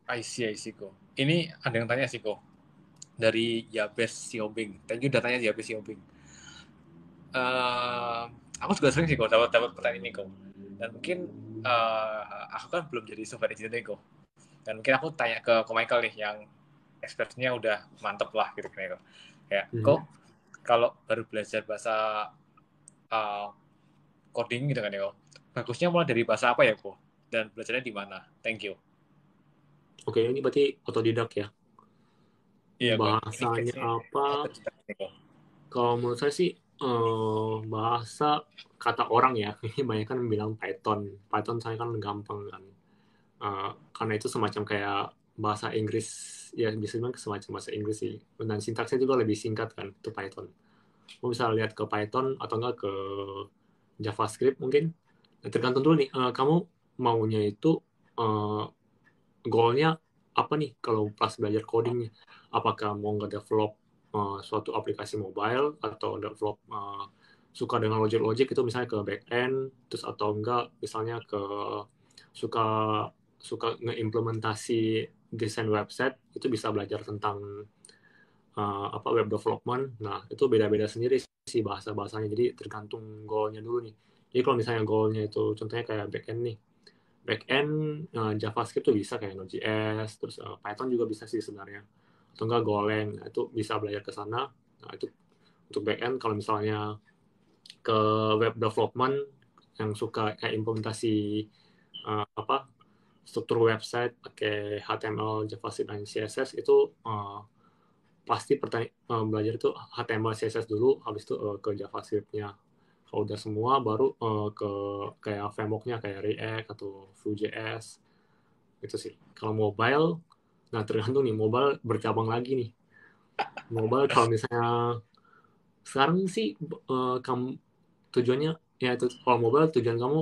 I see kok. Ini ada yang tanya sih kok. Dari Yabes Siobing. Thank you datanya Yabes Siobing. Eh, aku juga sering sih kok dapat pertanyaan ini kok. Dan mungkin aku kan belum jadi software engineer kok. Dan mungkin aku tanya ke Michael nih yang expertnya udah mantep lah gitu kan kok. Kayak kok Mhm. kalau baru belajar bahasa uh, coding gitu kan ya kok. Bagusnya mulai dari bahasa apa ya kok? Dan belajarnya di mana? Thank you. Oke ini berarti otodidak ya. Iya kok. Ini Bahasanya case-nya apa? otodidak nih kok. Kalau menurut saya sih bahasa kata orang ya. Ini banyak kan bilang Python. Python saya kan gampang kan. Karena itu semacam kayak bahasa Inggris ya bisa bilang semacam bahasa Inggris sih. Dan sintaksnya juga lebih singkat kan itu Python. Mau bisa lihat ke Python atau enggak ke JavaScript mungkin. Nah, tergantung dulu nih kamu maunya itu uh, goalnya apa nih kalau pas belajar codingnya? Apakah mau nge-develop suatu aplikasi mobile atau develop suka dengan logic-logic itu misalnya ke back end terus atau enggak misalnya ke suka suka ngeimplementasi desain website itu bisa belajar tentang apa web development. Nah, itu beda-beda sendiri sih bahasa-bahasanya. Jadi tergantung goalnya dulu nih. Jadi kalau misalnya goalnya itu contohnya kayak back end nih backend JavaScript tuh bisa kayak Node.js, terus Python juga bisa sih sebenarnya. Atau enggak Golang, nah, itu bisa belajar ke sana. Nah, itu untuk backend kalau misalnya ke web development yang suka kayak implementasi apa struktur website pakai HTML, JavaScript dan CSS itu pasti belajar itu HTML, CSS dulu, habis itu ke JavaScript-nya. Kalau udah semua, baru ke kayak framework-nya, kayak React atau Vue.js. Itu sih. Kalau mobile, nah tergantung nih, mobile bercabang lagi nih. Mobile kalau misalnya sekarang sih kamu tujuannya ya itu, kalau mobile tujuan kamu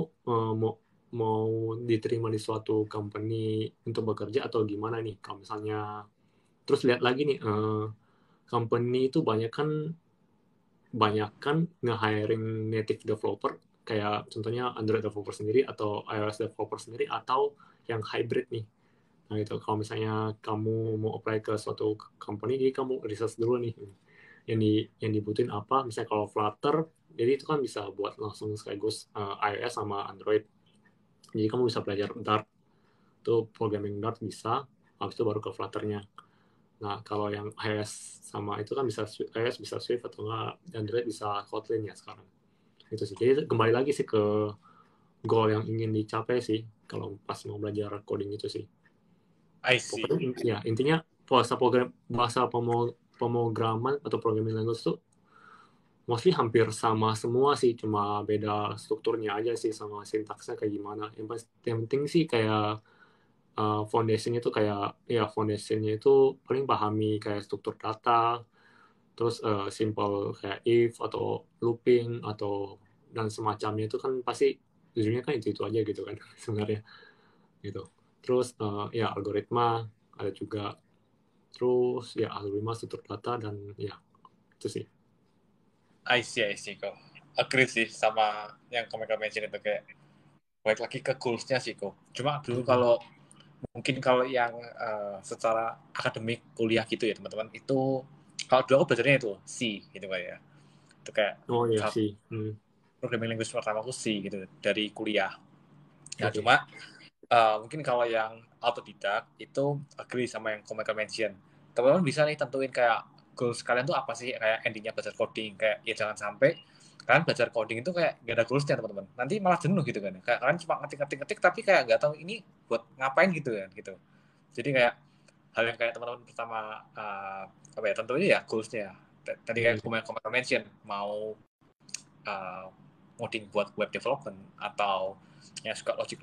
mau diterima di suatu company untuk bekerja atau gimana nih? Kalau misalnya terus lihat lagi nih, company itu banyak kan nge-hiring native developer, kayak contohnya Android developer sendiri atau iOS developer sendiri atau yang hybrid nih. Nah itu kalau misalnya kamu mau apply ke suatu company, jadi kamu research dulu nih yang dibutuhin apa. Misalnya kalau Flutter, jadi itu kan bisa buat langsung sekaligus iOS sama Android. Jadi kamu bisa belajar Dart, tuh programming Dart bisa, habis itu baru ke Flutter-nya. Nah, kalau yang iOS sama itu kan bisa iOS bisa Swift atau enggak, Android bisa Kotlin ya sekarang. Itu sih. Jadi kembali lagi sih ke goal yang ingin dicapai sih kalau pas mau belajar coding itu sih. I see. Pokoknya ya intinya bahasa pemrograman atau programming language itu mostly hampir sama semua sih, cuma beda strukturnya aja sih sama sintaksnya kayak gimana. Yang penting sih kayak foundationnya itu kayak ya foundationnya itu paling pahami kayak struktur data, terus simple kayak if atau looping atau dan semacamnya itu kan pasti ujungnya kan itu aja gitu kan sebenarnya gitu. Terus ya algoritma ada juga, terus ya algoritma struktur data dan ya itu sih. I see kok. Agree sih sama yang kamu mention itu, kayak balik lagi ke goals-nya sih kok. Cuma dulu kalau mungkin kalau yang secara akademik kuliah gitu ya teman-teman, itu kalau dulu aku belajarnya itu C gitu kan ya. Itu kayak Oh iya sih. programming language pertama aku C gitu dari kuliah. Nah Oke. cuma mungkin kalau yang autodidak itu agree sama yang kamu mention. Teman-teman bisa nih tentuin kayak goals kalian tuh apa sih, kayak endingnya belajar coding, kayak ya jangan sampai kalian belajar coding itu kayak gak ada goalsnya teman-teman, nanti malah jenuh gitu kan, kayak kalian cuma ngetik tapi kayak nggak tahu ini buat ngapain gitu kan gitu. Jadi kayak hal yang kayak teman-teman pertama apa ya, tentunya ya goalsnya tadi kayak aku mention mau ngoding buat web development, atau yang suka logic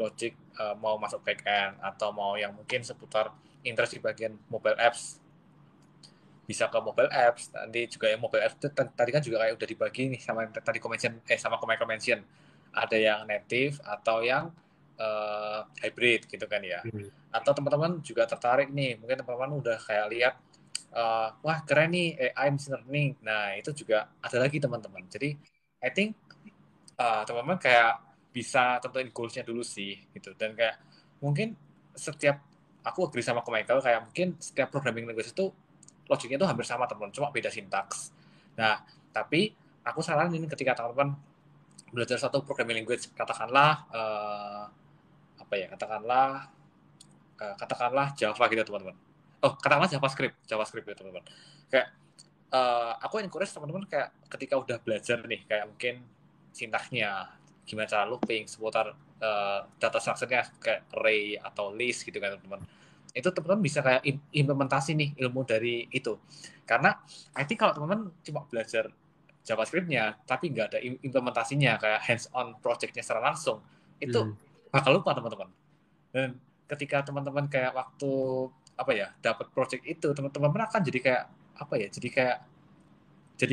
mau masuk back end, atau mau yang mungkin seputar interest di bagian mobile apps, bisa ke mobile apps. Nanti juga yang mobile apps itu tadi kan juga kayak udah dibagi nih sama tadi sama mention ada yang native atau yang hybrid gitu kan ya. Atau teman-teman juga tertarik nih, mungkin teman-teman udah kayak lihat wah keren nih AI machine learning, nah itu juga ada lagi teman-teman. Jadi I think teman-teman kayak bisa tentuin goals-nya dulu sih gitu. Dan kayak mungkin setiap, aku agree sama Michael, kayak mungkin setiap programming language itu logiknya itu hampir sama teman-teman, cuma beda sintaks. Nah tapi aku saranin ketika teman-teman belajar satu programming language, katakanlah apa ya, katakanlah Java gitu teman-teman. Oh, katakanlah JavaScript gitu teman-teman. Kayak aku encourage teman-teman kayak ketika udah belajar nih, kayak mungkin sintaksnya, gimana cara looping, seputar data structure-nya kayak array atau list gitu kan teman-teman. Itu teman-teman bisa kayak implementasi nih ilmu dari itu. Karena I think kalau teman-teman cuma belajar JavaScript-nya tapi nggak ada implementasinya, kayak hands-on project-nya secara langsung, itu bakal lupa teman-teman. Dan ketika teman-teman kayak waktu apa ya dapat project itu, teman-teman akan jadi kayak apa ya, jadi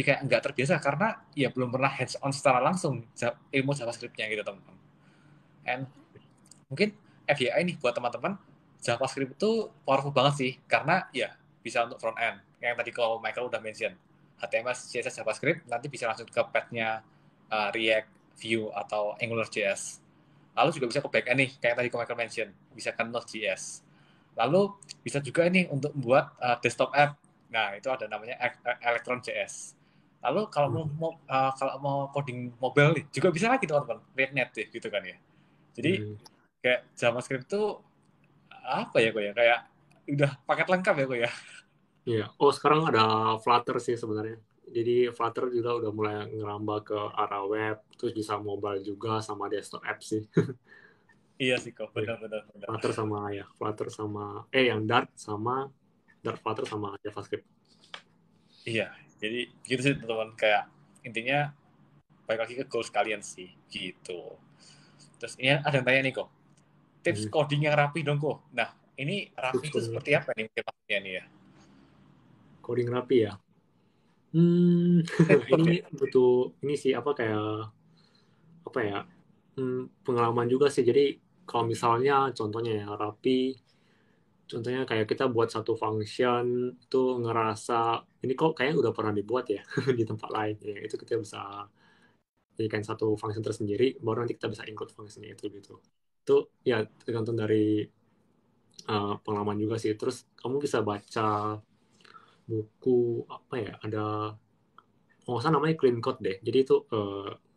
kayak nggak terbiasa karena ya belum pernah hands on secara langsung ilmu JavaScript-nya gitu teman-teman. And mungkin FYI nih buat teman-teman, JavaScript itu powerful banget sih, karena ya bisa untuk front end yang tadi kalau Michael udah mention, HTML, CSS, JavaScript, nanti bisa langsung ke path-nya React, Vue atau AngularJS. Lalu juga bisa ke back end nih, kayak tadi Michael mention, bisa ke Node.js. Lalu bisa juga ini untuk membuat desktop app. Nah, itu ada namanya Electron.js. Lalu kalau mau coding mobile nih, juga bisa lagi teman-teman, React Native gitu kan ya. Jadi kayak JavaScript itu apa ya kok ya, kayak udah paket lengkap ya kok ya. Iya. Oh, sekarang ada Flutter sih sebenarnya. Jadi Flutter juga udah mulai ngerambah ke arah web, terus bisa mobile juga sama desktop app sih. Iya sih kok, benar. Flutter sama yang Dart Flutter sama JavaScript. Iya, jadi gitu sih teman-teman, kayak intinya balik lagi ke goals kalian sih gitu. Terus ini ada yang tanya nih kok, tips coding yang rapi dong kok. Nah, ini rapi itu seperti apa nih maksudnya nih ya? Coding rapi ya. Tips code ya? Ini butuh ini sih apa kayak apa ya? Pengalaman juga sih. Jadi kalau misalnya contohnya ya rapi, contohnya kayak kita buat satu function itu ngerasa ini kok kayaknya udah pernah dibuat ya di tempat lain ya. Itu kita bisa jadikan satu function tersendiri, baru nanti kita bisa include functionnya itu gitu. Itu ya tergantung dari pengalaman juga sih. Terus kamu bisa baca buku apa ya? Ada kalau nggak salah namanya clean code deh. Jadi itu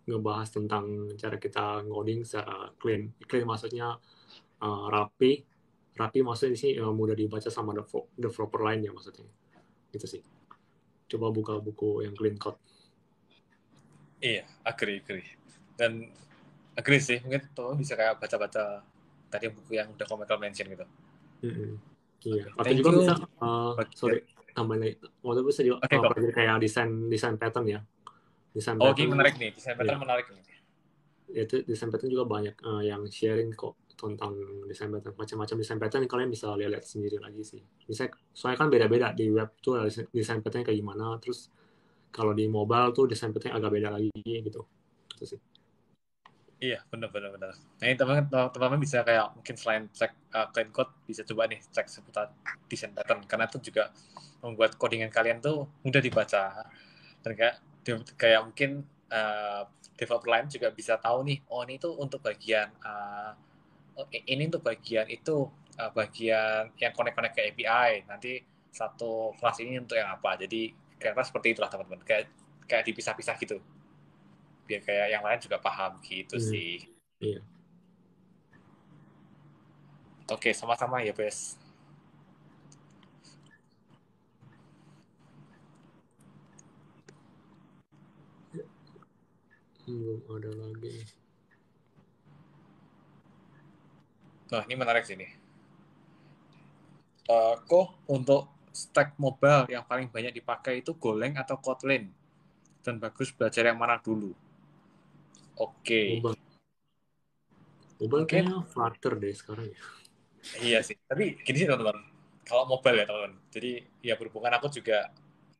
ngebahas tentang cara kita ngoding secara clean. Clean maksudnya rapi. Rapi maksudnya di sini mudah dibaca sama developer lain ya maksudnya. Gitu sih. Coba buka buku yang clean code. Iya, agree. Dan agree sih, mungkin teman bisa kayak baca-baca tadi buku yang udah Komekel mention gitu. Iya. Okay. Atau Thank juga you. bisa, sorry, tambahin lagi. Waktu itu bisa juga Oke kok. pelajari kayak desain pattern ya. Desain Oh, ini pattern, menarik nih. Desain ya, pattern menarik nih. itu desain pattern juga banyak yang sharing kok tentang desain pattern. Macam-macam desain pattern kalian bisa lihat sendiri lagi sih. Misalnya, soalnya kan beda-beda di web tuh desain pattern kayak gimana. Terus kalau di mobile tuh desain pattern agak beda lagi gitu. Itu sih. Iya, benar. Nah, ini teman-teman bisa kayak mungkin selain cek clean code, bisa coba nih cek seputar desain pattern, karena itu juga membuat codingan kalian tuh mudah dibaca. Dan kayak mungkin developer lain juga bisa tahu nih, oh ini tuh untuk bagian ini untuk bagian itu, bagian yang connect ke API. Nanti satu kelas ini untuk yang apa. Jadi kira-kira seperti itulah teman-teman. Kayak dipisah-pisah gitu. Biar kayak yang lain juga paham gitu sih. Iya. Oke, sama-sama ya, Bes. Belum ada lagi. Nah, ini menarik sih nih. Kok untuk stack mobile yang paling banyak dipakai itu Golang atau Kotlin? Dan bagus belajar yang mana dulu? Oke. Mobile Mungkin kayaknya Flutter deh sekarang ya. iya sih. Tapi gini sih teman-teman. Kalau mobile ya teman-teman. Jadi ya berhubungan aku juga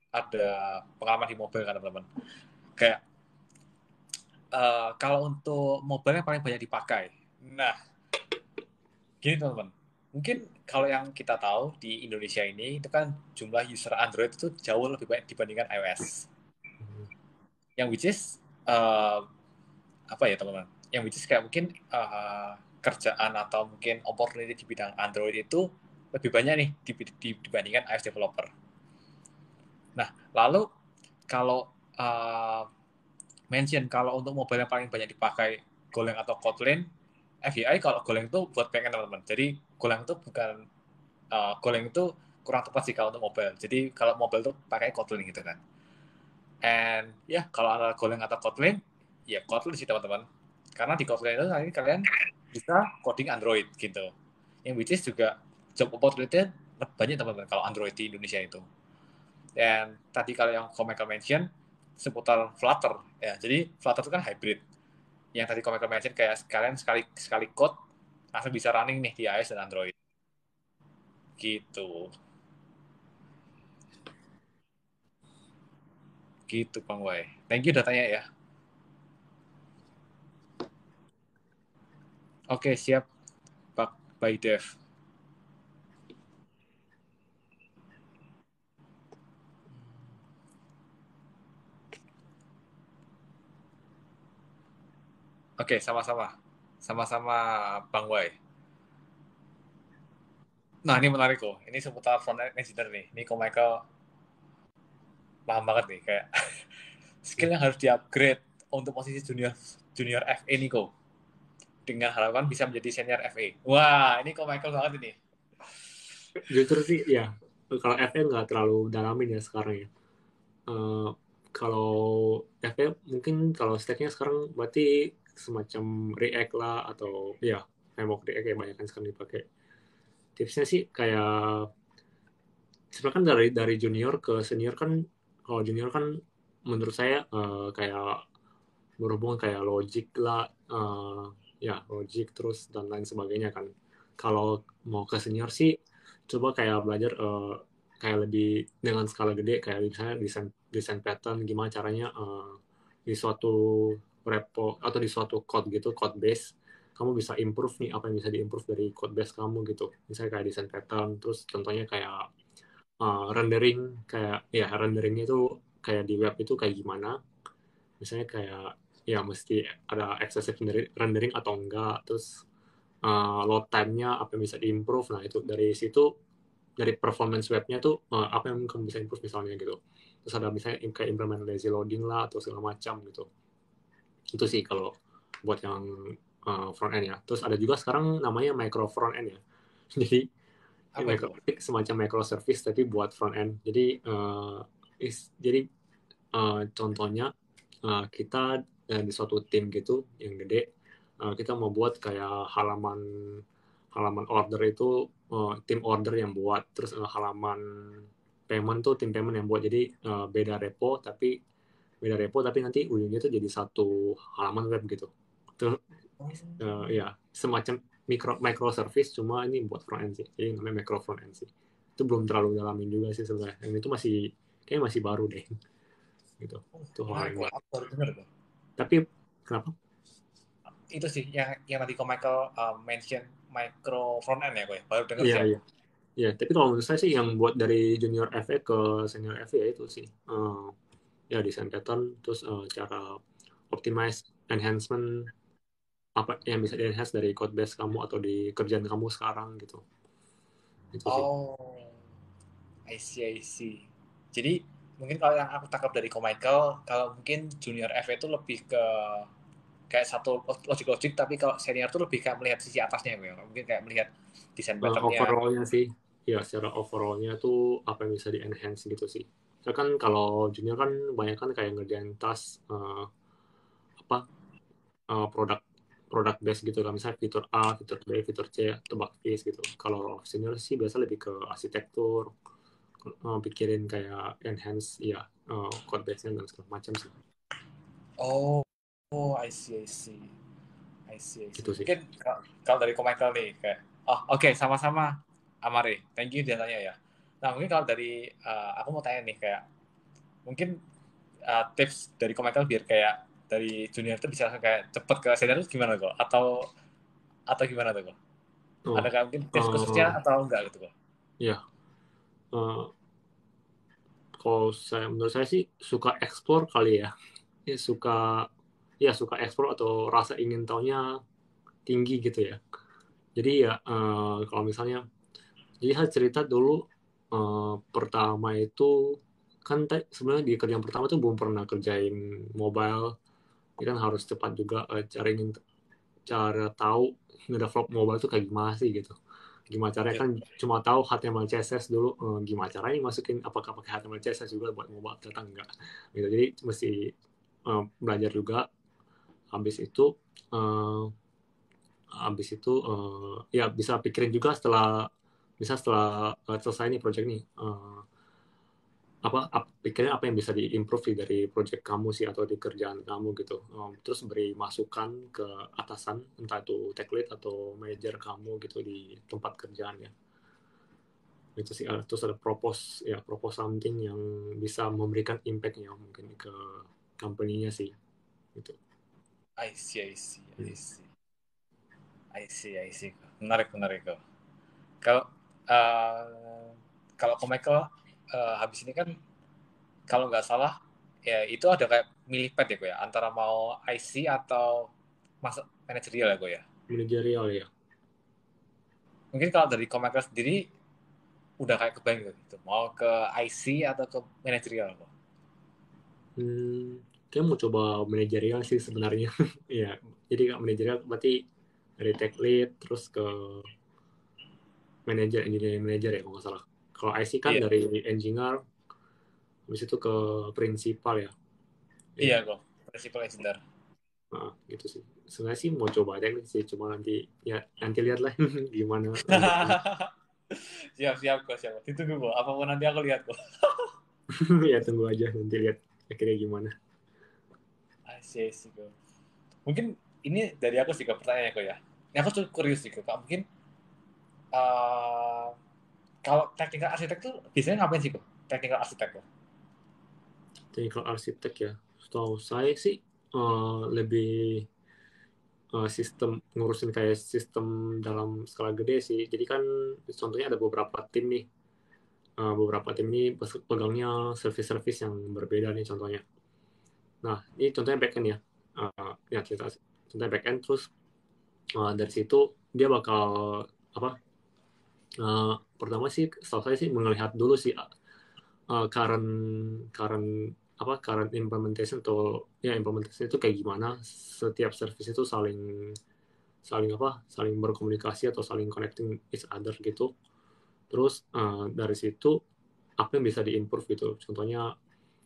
ada pengalaman di mobile kan teman-teman. Kayak kalau untuk mobile yang paling banyak dipakai. Nah, gini teman-teman. Mungkin kalau yang kita tahu di Indonesia ini itu kan jumlah user Android itu jauh lebih banyak dibandingkan iOS. Yang which is apa ya teman-teman? Yang which is kayak mungkin kerjaan atau mungkin opportunity di bidang Android itu lebih banyak nih dibandingkan iOS developer. Nah, lalu kalau mention kalau untuk mobile yang paling banyak dipakai Golang atau Kotlin, FYI kalau Golang itu buat backend teman-teman. Jadi Golang itu bukan Golang itu kurang tepat sih kalau untuk mobile. Jadi kalau mobile itu pakai Kotlin gitu kan. And ya kalau antara Golang atau Kotlin, ya Kotlin sih teman-teman. Karena di Kotlin itu nanti kalian bisa coding Android gitu. Yang which is juga job opportunity banyak teman-teman kalau Android di Indonesia itu. Dan tadi kalau yang Komekel mention seputar Flutter ya. Jadi Flutter itu kan hybrid. Yang tadi Komekel mention kayak kalian sekali code langsung bisa running nih di iOS dan Android. Gitu. Gitu Bang Wai. Thank you udah tanya ya. Oke, siap Pak By Dev. Oke, sama-sama. Sama-sama Bang Wai. Nah, ini menarik kok. Ini seputar front-end engineer nih. Ini kok Michael paham banget nih. Kayak skill yang harus di-upgrade untuk posisi junior FA nih kok. Dengan harapan bisa menjadi senior FA. Wah, ini kok Michael banget ini. Jujur sih ya, kalau FA nggak terlalu dalamin ya sekarang ya. Kalau FA mungkin kalau stacknya sekarang berarti semacam React lah atau ya framework React ya banyak kan sekarang dipakai. Tipsnya sih kayak sebenarnya kan dari junior ke senior kan Kalau junior kan menurut saya kayak berhubungan kayak logik lah, ya logik terus dan lain sebagainya kan. Kalau mau ke senior sih coba kayak belajar kayak lebih dengan skala gede, kayak misalnya desain desain pattern, gimana caranya di suatu repo atau di suatu code gitu, code base kamu bisa improve nih, apa yang bisa diimprove dari code base kamu gitu. Misalnya kayak desain pattern, terus contohnya kayak rendering, kayak ya renderingnya itu kayak di web itu kayak gimana, misalnya kayak ya mesti ada excessive rendering atau enggak, terus load time-nya apa yang bisa diimprove. Nah itu dari situ, dari performance webnya tuh apa yang kamu bisa improve misalnya gitu. Terus ada misalnya kayak implement lazy loading lah atau segala macam gitu. Itu sih kalau buat yang front end ya. Terus ada juga sekarang namanya micro front end ya. Jadi Apa itu? semacam microservice tapi buat front end. Jadi jadi contohnya kita di suatu tim gitu yang gede, kita mau buat kayak halaman halaman order itu tim order yang buat, terus halaman payment tuh tim payment yang buat. Jadi beda repo tapi nanti ujungnya tuh jadi satu halaman web gitu. Terus ya semacam microservice, cuma ini buat front end sih. Jadi namanya micro front end sih. Itu belum terlalu dalamin juga sih sebenarnya. Yang itu kayaknya masih baru deh gitu. Itu hal yang Aku baru dengar tuh. tapi kenapa? Itu sih yang tadi kok Michael mention micro front end ya gue. Baru dengar Iya, sih. iya. Ya, tapi kalau menurut saya sih yang buat dari junior FA ke senior FA ya itu sih. Ya desain pattern, terus cara optimize enhancement apa yang bisa di-enhance dari code base kamu atau di kerjaan kamu sekarang gitu. Itu sih. Oh, I see. Jadi mungkin kalau yang aku tangkap dari Ko Michael, kalau mungkin junior FA itu lebih ke kayak satu logik-logik, tapi kalau senior itu lebih kayak melihat sisi atasnya, gue. Mungkin kayak melihat desain pattern-nya. Overall-nya sih, ya secara overall-nya tuh apa yang bisa di-enhance gitu sih. Saya kan kalau junior kan banyak kan kayak ngerjain task apa produk produk base gitu kan, misalnya fitur A, fitur B, fitur C, atau bug fix gitu. Kalau senior sih biasa lebih ke arsitektur, pikirin kayak enhance ya code base-nya dan segala macam sih. Oh, I see. Itu sih. Mungkin kalau dari Ko Michael nih, kayak, oke, sama-sama, Amari. Thank you dia tanya ya. Nah, mungkin kalau dari, aku mau tanya nih, kayak, mungkin tips dari Ko Michael biar kayak dari junior itu bisa langsung kayak cepet ke senior itu gimana kok? Atau gimana tuh kok? Ada kayak mungkin tips khususnya atau enggak gitu kok? Ya, kalau menurut saya sih suka explore kali ya. Suka explore atau rasa ingin taunya tinggi gitu ya. Jadi ya kalau misalnya, jadi saya cerita dulu pertama itu kan sebenarnya di kerjaan pertama tuh belum pernah kerjain mobile. Ini kan harus cepat juga cara tahu ngedevelop mobile tuh kayak gimana sih gitu. Gimana caranya kan cuma tahu HTML CSS dulu, gimana caranya masukin, apakah pakai HTML CSS juga buat mobile, ternyata enggak gitu. Jadi mesti belajar juga. Habis itu ya bisa pikirin juga setelah selesai nih project nih, pikirin apa yang bisa diimprove dari project kamu sih atau di kerjaan kamu gitu. Terus beri masukan ke atasan, entah itu tech lead atau manager kamu gitu di tempat kerjaan ya. Itu sih. Terus ada propose something yang bisa memberikan impact yang mungkin ke company-nya sih gitu. I see. Menarik kok. Kalau kalau Michael habis ini kan kalau nggak salah ya itu ada kayak milih pad ya gue ya, antara mau IC atau masuk manajerial ya gue ya. Manajerial ya. Mungkin kalau dari Michael sendiri udah kayak kebayang gitu, mau ke IC atau ke manajerial kok? Kayak mau coba manajerial sih sebenarnya. Ya, jadi manajerial berarti dari tech lead terus ke manager, engineering manager ya kalau nggak salah. Kalau IC kan dari engineer, habis itu ke principal ya. Iya kok, principal engineer. Nah, gitu sih. Sebenarnya sih mau coba teknik sih, cuma nanti lihat lah gimana. Siap kok. Ditunggu kok. Apapun nanti aku lihat kok. Ya tunggu aja nanti lihat akhirnya gimana. I see kok. Mungkin ini dari aku sih kok pertanyaannya kok ya. Ini aku cukup curious sih kok. Mungkin eh, kalau technical arsitek tuh biasanya ngapain sih kok? Technical arsitek kok. Technical arsitek ya. Setahu saya sih lebih sistem ngurusin kayak sistem dalam skala gede sih. Jadi kan contohnya ada beberapa tim nih. Beberapa tim ini pegangnya service-service yang berbeda nih contohnya. Nah, ini contohnya backend ya. Ya kita contohnya backend terus dari situ dia bakal apa? Pertama sih setahu saya sih melihat dulu sih current current current implementation atau ya implementation itu kayak gimana, setiap service itu saling saling saling berkomunikasi atau saling connecting each other gitu. Terus dari situ apa yang bisa diimprove gitu, contohnya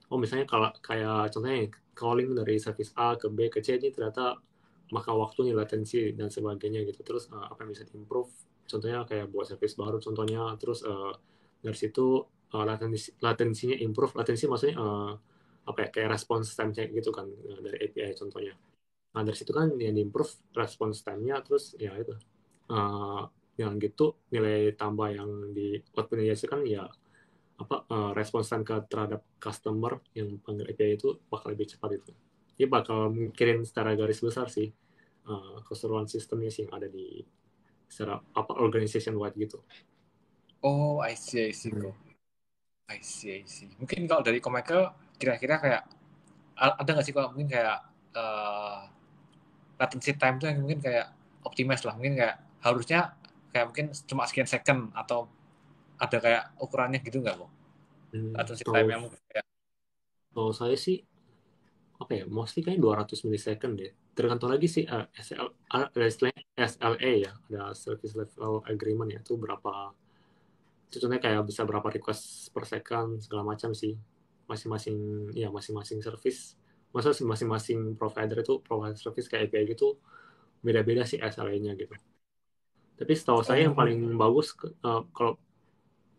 misalnya kalau kayak contohnya calling dari service A ke B ke C ini ternyata makan waktu nih, latensi dan sebagainya gitu. Terus apa yang bisa diimprove, contohnya kayak buat service baru contohnya. Terus dari situ latensinya improve. Latensi maksudnya apa ya, kayak response time gitu kan, dari API contohnya. Nah dari situ kan yang diimprove response time-nya. Terus ya itu yang gitu nilai tambah yang di output-nya kan ya response time terhadap customer yang panggil API itu bakal lebih cepat itu. Dia bakal mikirin secara garis besar sih keseluruhan sistemnya sih yang ada di secara organization wide gitu. Oh, I see kok. I see. Mungkin kalau dari Komikel kira-kira kayak ada nggak sih kok mungkin kayak latency time tuh yang mungkin kayak optimize lah, mungkin kayak harusnya kayak mungkin cuma sekian second atau ada kayak ukurannya gitu nggak kok? Latency time yang mungkin kayak Kalau saya sih mostly kayak 200 millisecond deh. Tergantung lagi sih SLA ya, ada service level agreement ya, itu berapa. Contohnya kayak bisa berapa request per second segala macam sih. Masing-masing service, masing-masing provider itu provide service kayak API gitu beda-beda sih SLA-nya gitu. Tapi setahu saya yang paling bagus kalau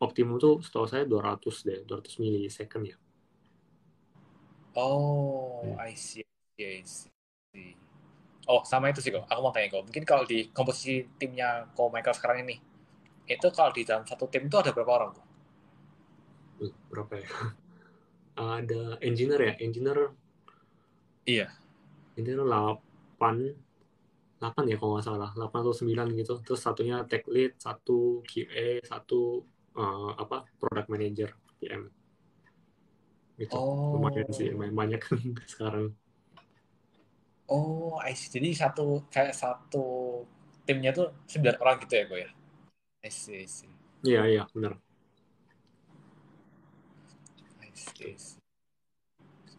optimum tuh setahu saya 200 millisecond ya. I see. Oh, sama itu sih kok. Aku mau tanya kok. Mungkin kalau di komposisi timnya Ko Michael sekarang ini, itu kalau di dalam satu tim itu ada berapa orang kok? Berapa ya? Ada engineer Iya. 8 ya kalau nggak salah, 8 atau 9 gitu. Terus satunya tech lead, satu QA, satu product manager PM gitu. Lumayan sih, lumayan banyak sekarang. I see. Jadi satu timnya tuh 9 orang gitu ya kok ya? I see. Iya benar. I see.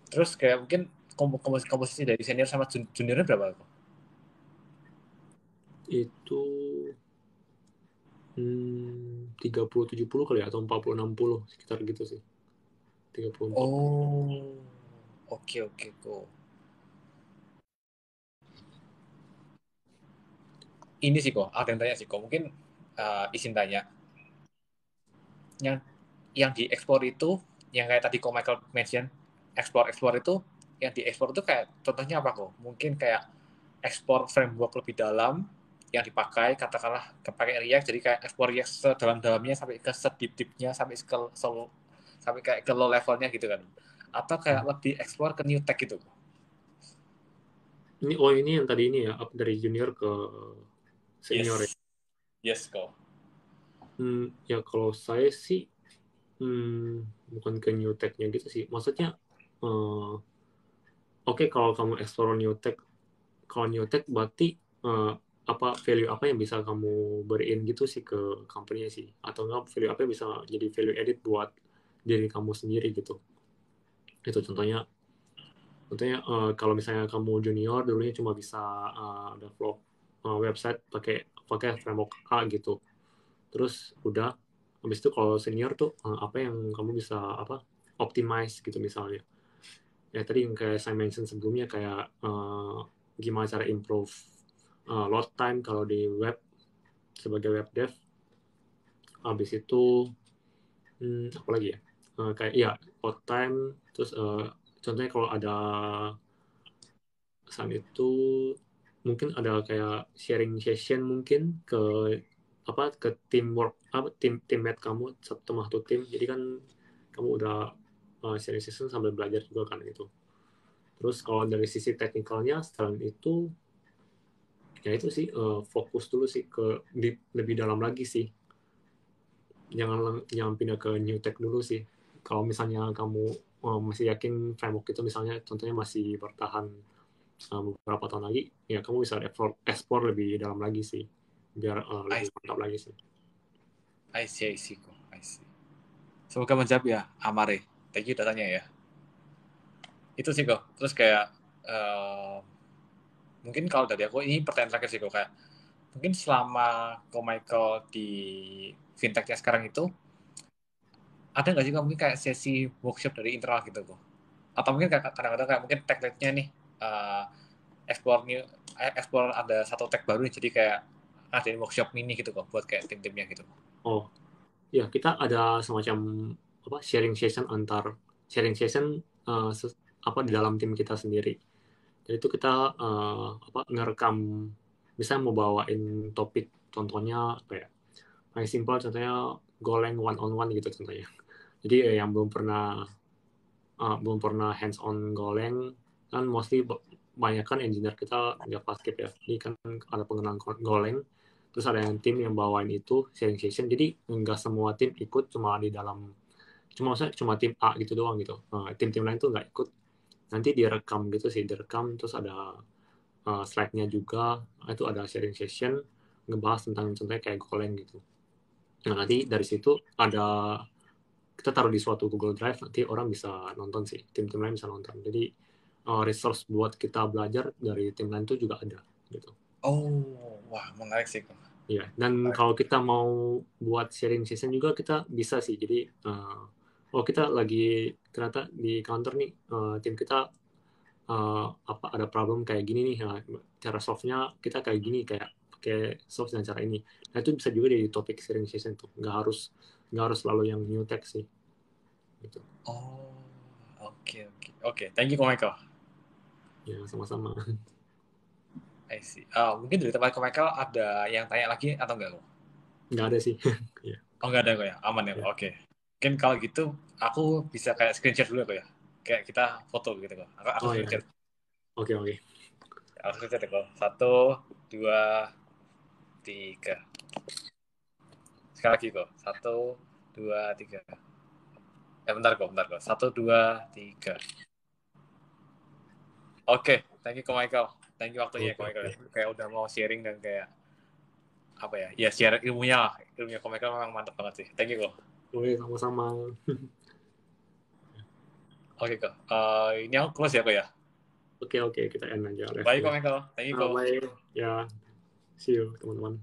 Terus kayak mungkin komposisi dari senior sama juniornya berapa kok? Itu 30-70 kali ya, atau 40-60 sekitar gitu sih. 30-40. Oke kok. Ini sih kok, ada yang tanya sih kok. Mungkin izin tanya. Yang diekspor itu, yang kayak tadi kok Michael mention, ekspor itu, yang diekspor itu kayak contohnya apa kok? Mungkin kayak ekspor framework lebih dalam yang dipakai, katakanlah pakai React, jadi kayak ekspor React sedalam-dalamnya sampai ke sedip-dipnya, sampai kayak ke low levelnya gitu kan. Atau kayak lebih ekspor ke new tech gitu. Ini yang tadi ini ya, up dari junior ke senior ya. Yes kok. Ya kalau saya sih bukan ke new tech-nya gitu sih. Maksudnya oke, kalau kamu explore new tech, kalau new tech berarti value apa yang bisa kamu beriin gitu sih ke company-nya sih, atau enggak value apa yang bisa jadi value edit buat diri kamu sendiri gitu. Itu contohnya kalau misalnya kamu junior dulunya cuma bisa develop website pakai framework A gitu, terus udah habis itu kalau senior tuh apa yang kamu bisa optimize gitu misalnya. Ya tadi yang kayak saya mention sebelumnya, kayak gimana cara improve load time kalau di web sebagai web dev. Habis itu apa lagi ya, kayak ya odd time, terus contohnya kalau ada saat itu mungkin ada kayak sharing session mungkin ke teamwork teammate kamu satu tim, jadi kan kamu udah sharing session sambil belajar juga kan gitu. Terus kalau dari sisi teknikalnya selain itu ya itu sih fokus dulu sih ke lebih dalam lagi sih, jangan pindah ke new tech dulu sih. Kalau misalnya kamu masih yakin framework itu misalnya contohnya masih bertahan beberapa tahun lagi, ya kamu bisa explore lebih dalam lagi sih, biar lebih mantap lagi sih. I see kok. I see. Semoga menjawab ya, Amare. Thank you datanya ya. Itu sih kok. Terus kayak mungkin kalau dari aku ini pertanyaan terakhir sih kok, kayak mungkin selama Ko Michael di fintechnya sekarang itu ada nggak sih kok mungkin kayak sesi workshop dari internal gitu kok? Atau mungkin kadang-kadang kayak mungkin tech lead-nya nih explore ada satu tech baru nih, jadi kayak ada workshop mini gitu kok buat kayak tim-timnya gitu. Oh ya, kita ada semacam sharing session di dalam tim kita sendiri. Jadi itu kita ngerekam, misalnya mau bawain topik, contohnya kayak paling simpel contohnya Golang one on one gitu contohnya. Jadi yang belum pernah hands on Golang kan mostly banyak kan engineer kita JavaScript ya. Jadi kan ada pengenalan Golang, terus ada yang tim yang bawain itu sharing session. Jadi nggak semua tim ikut, cuma tim A gitu doang gitu. Tim-tim lain tuh nggak ikut. Nanti direkam gitu sih, terus ada slide-nya juga, itu ada sharing session ngebahas tentang contohnya kayak Golang gitu. Nah nanti dari situ kita taruh di suatu Google Drive, nanti orang bisa nonton sih, tim-tim lain bisa nonton. Jadi resource buat kita belajar dari tim lain itu juga ada gitu. Oh, wah menarik sih kok. Ya, dan kalau kita mau buat sharing session juga kita bisa sih. Jadi kita lagi ternyata di kantor nih, tim kita ada problem kayak gini nih, cara solve-nya kita kayak gini, kayak pakai solve dengan cara ini. Nah itu bisa juga di topik sharing session tuh, nggak harus selalu yang new tech sih gitu. Oh, oke. Thank you, Ko Michael. Ya sama-sama. I see. Mungkin dari tempat Ko Michael ada yang tanya lagi atau enggak kok? Nggak ada sih. Ya. Oh nggak ada kok ya, aman ya. Ya. Oke. Mungkin kalau gitu aku bisa kayak screenshot dulu kok ya, kayak kita foto gitu kok. Aku Oh ya. screenshot. Oke. Aku screenshot ya kok. 1, 2, 3. Sekali lagi kok. 1, 2, 3. Bentar kok. 1, 2, 3. Oke, thank you Ko Michael. Thank you waktunya Ko Michael. Kayak udah mau sharing dan kayak apa ya? Ya share ilmunya lah. Ilmunya Ko Michael memang mantap banget sih. Thank you kok. Oke, sama-sama. Oke kok. Ini aku close ya kok ya. Oke, kita end aja. Bye Ko Michael. Thank you kok. Bye. Ya, see you teman-teman.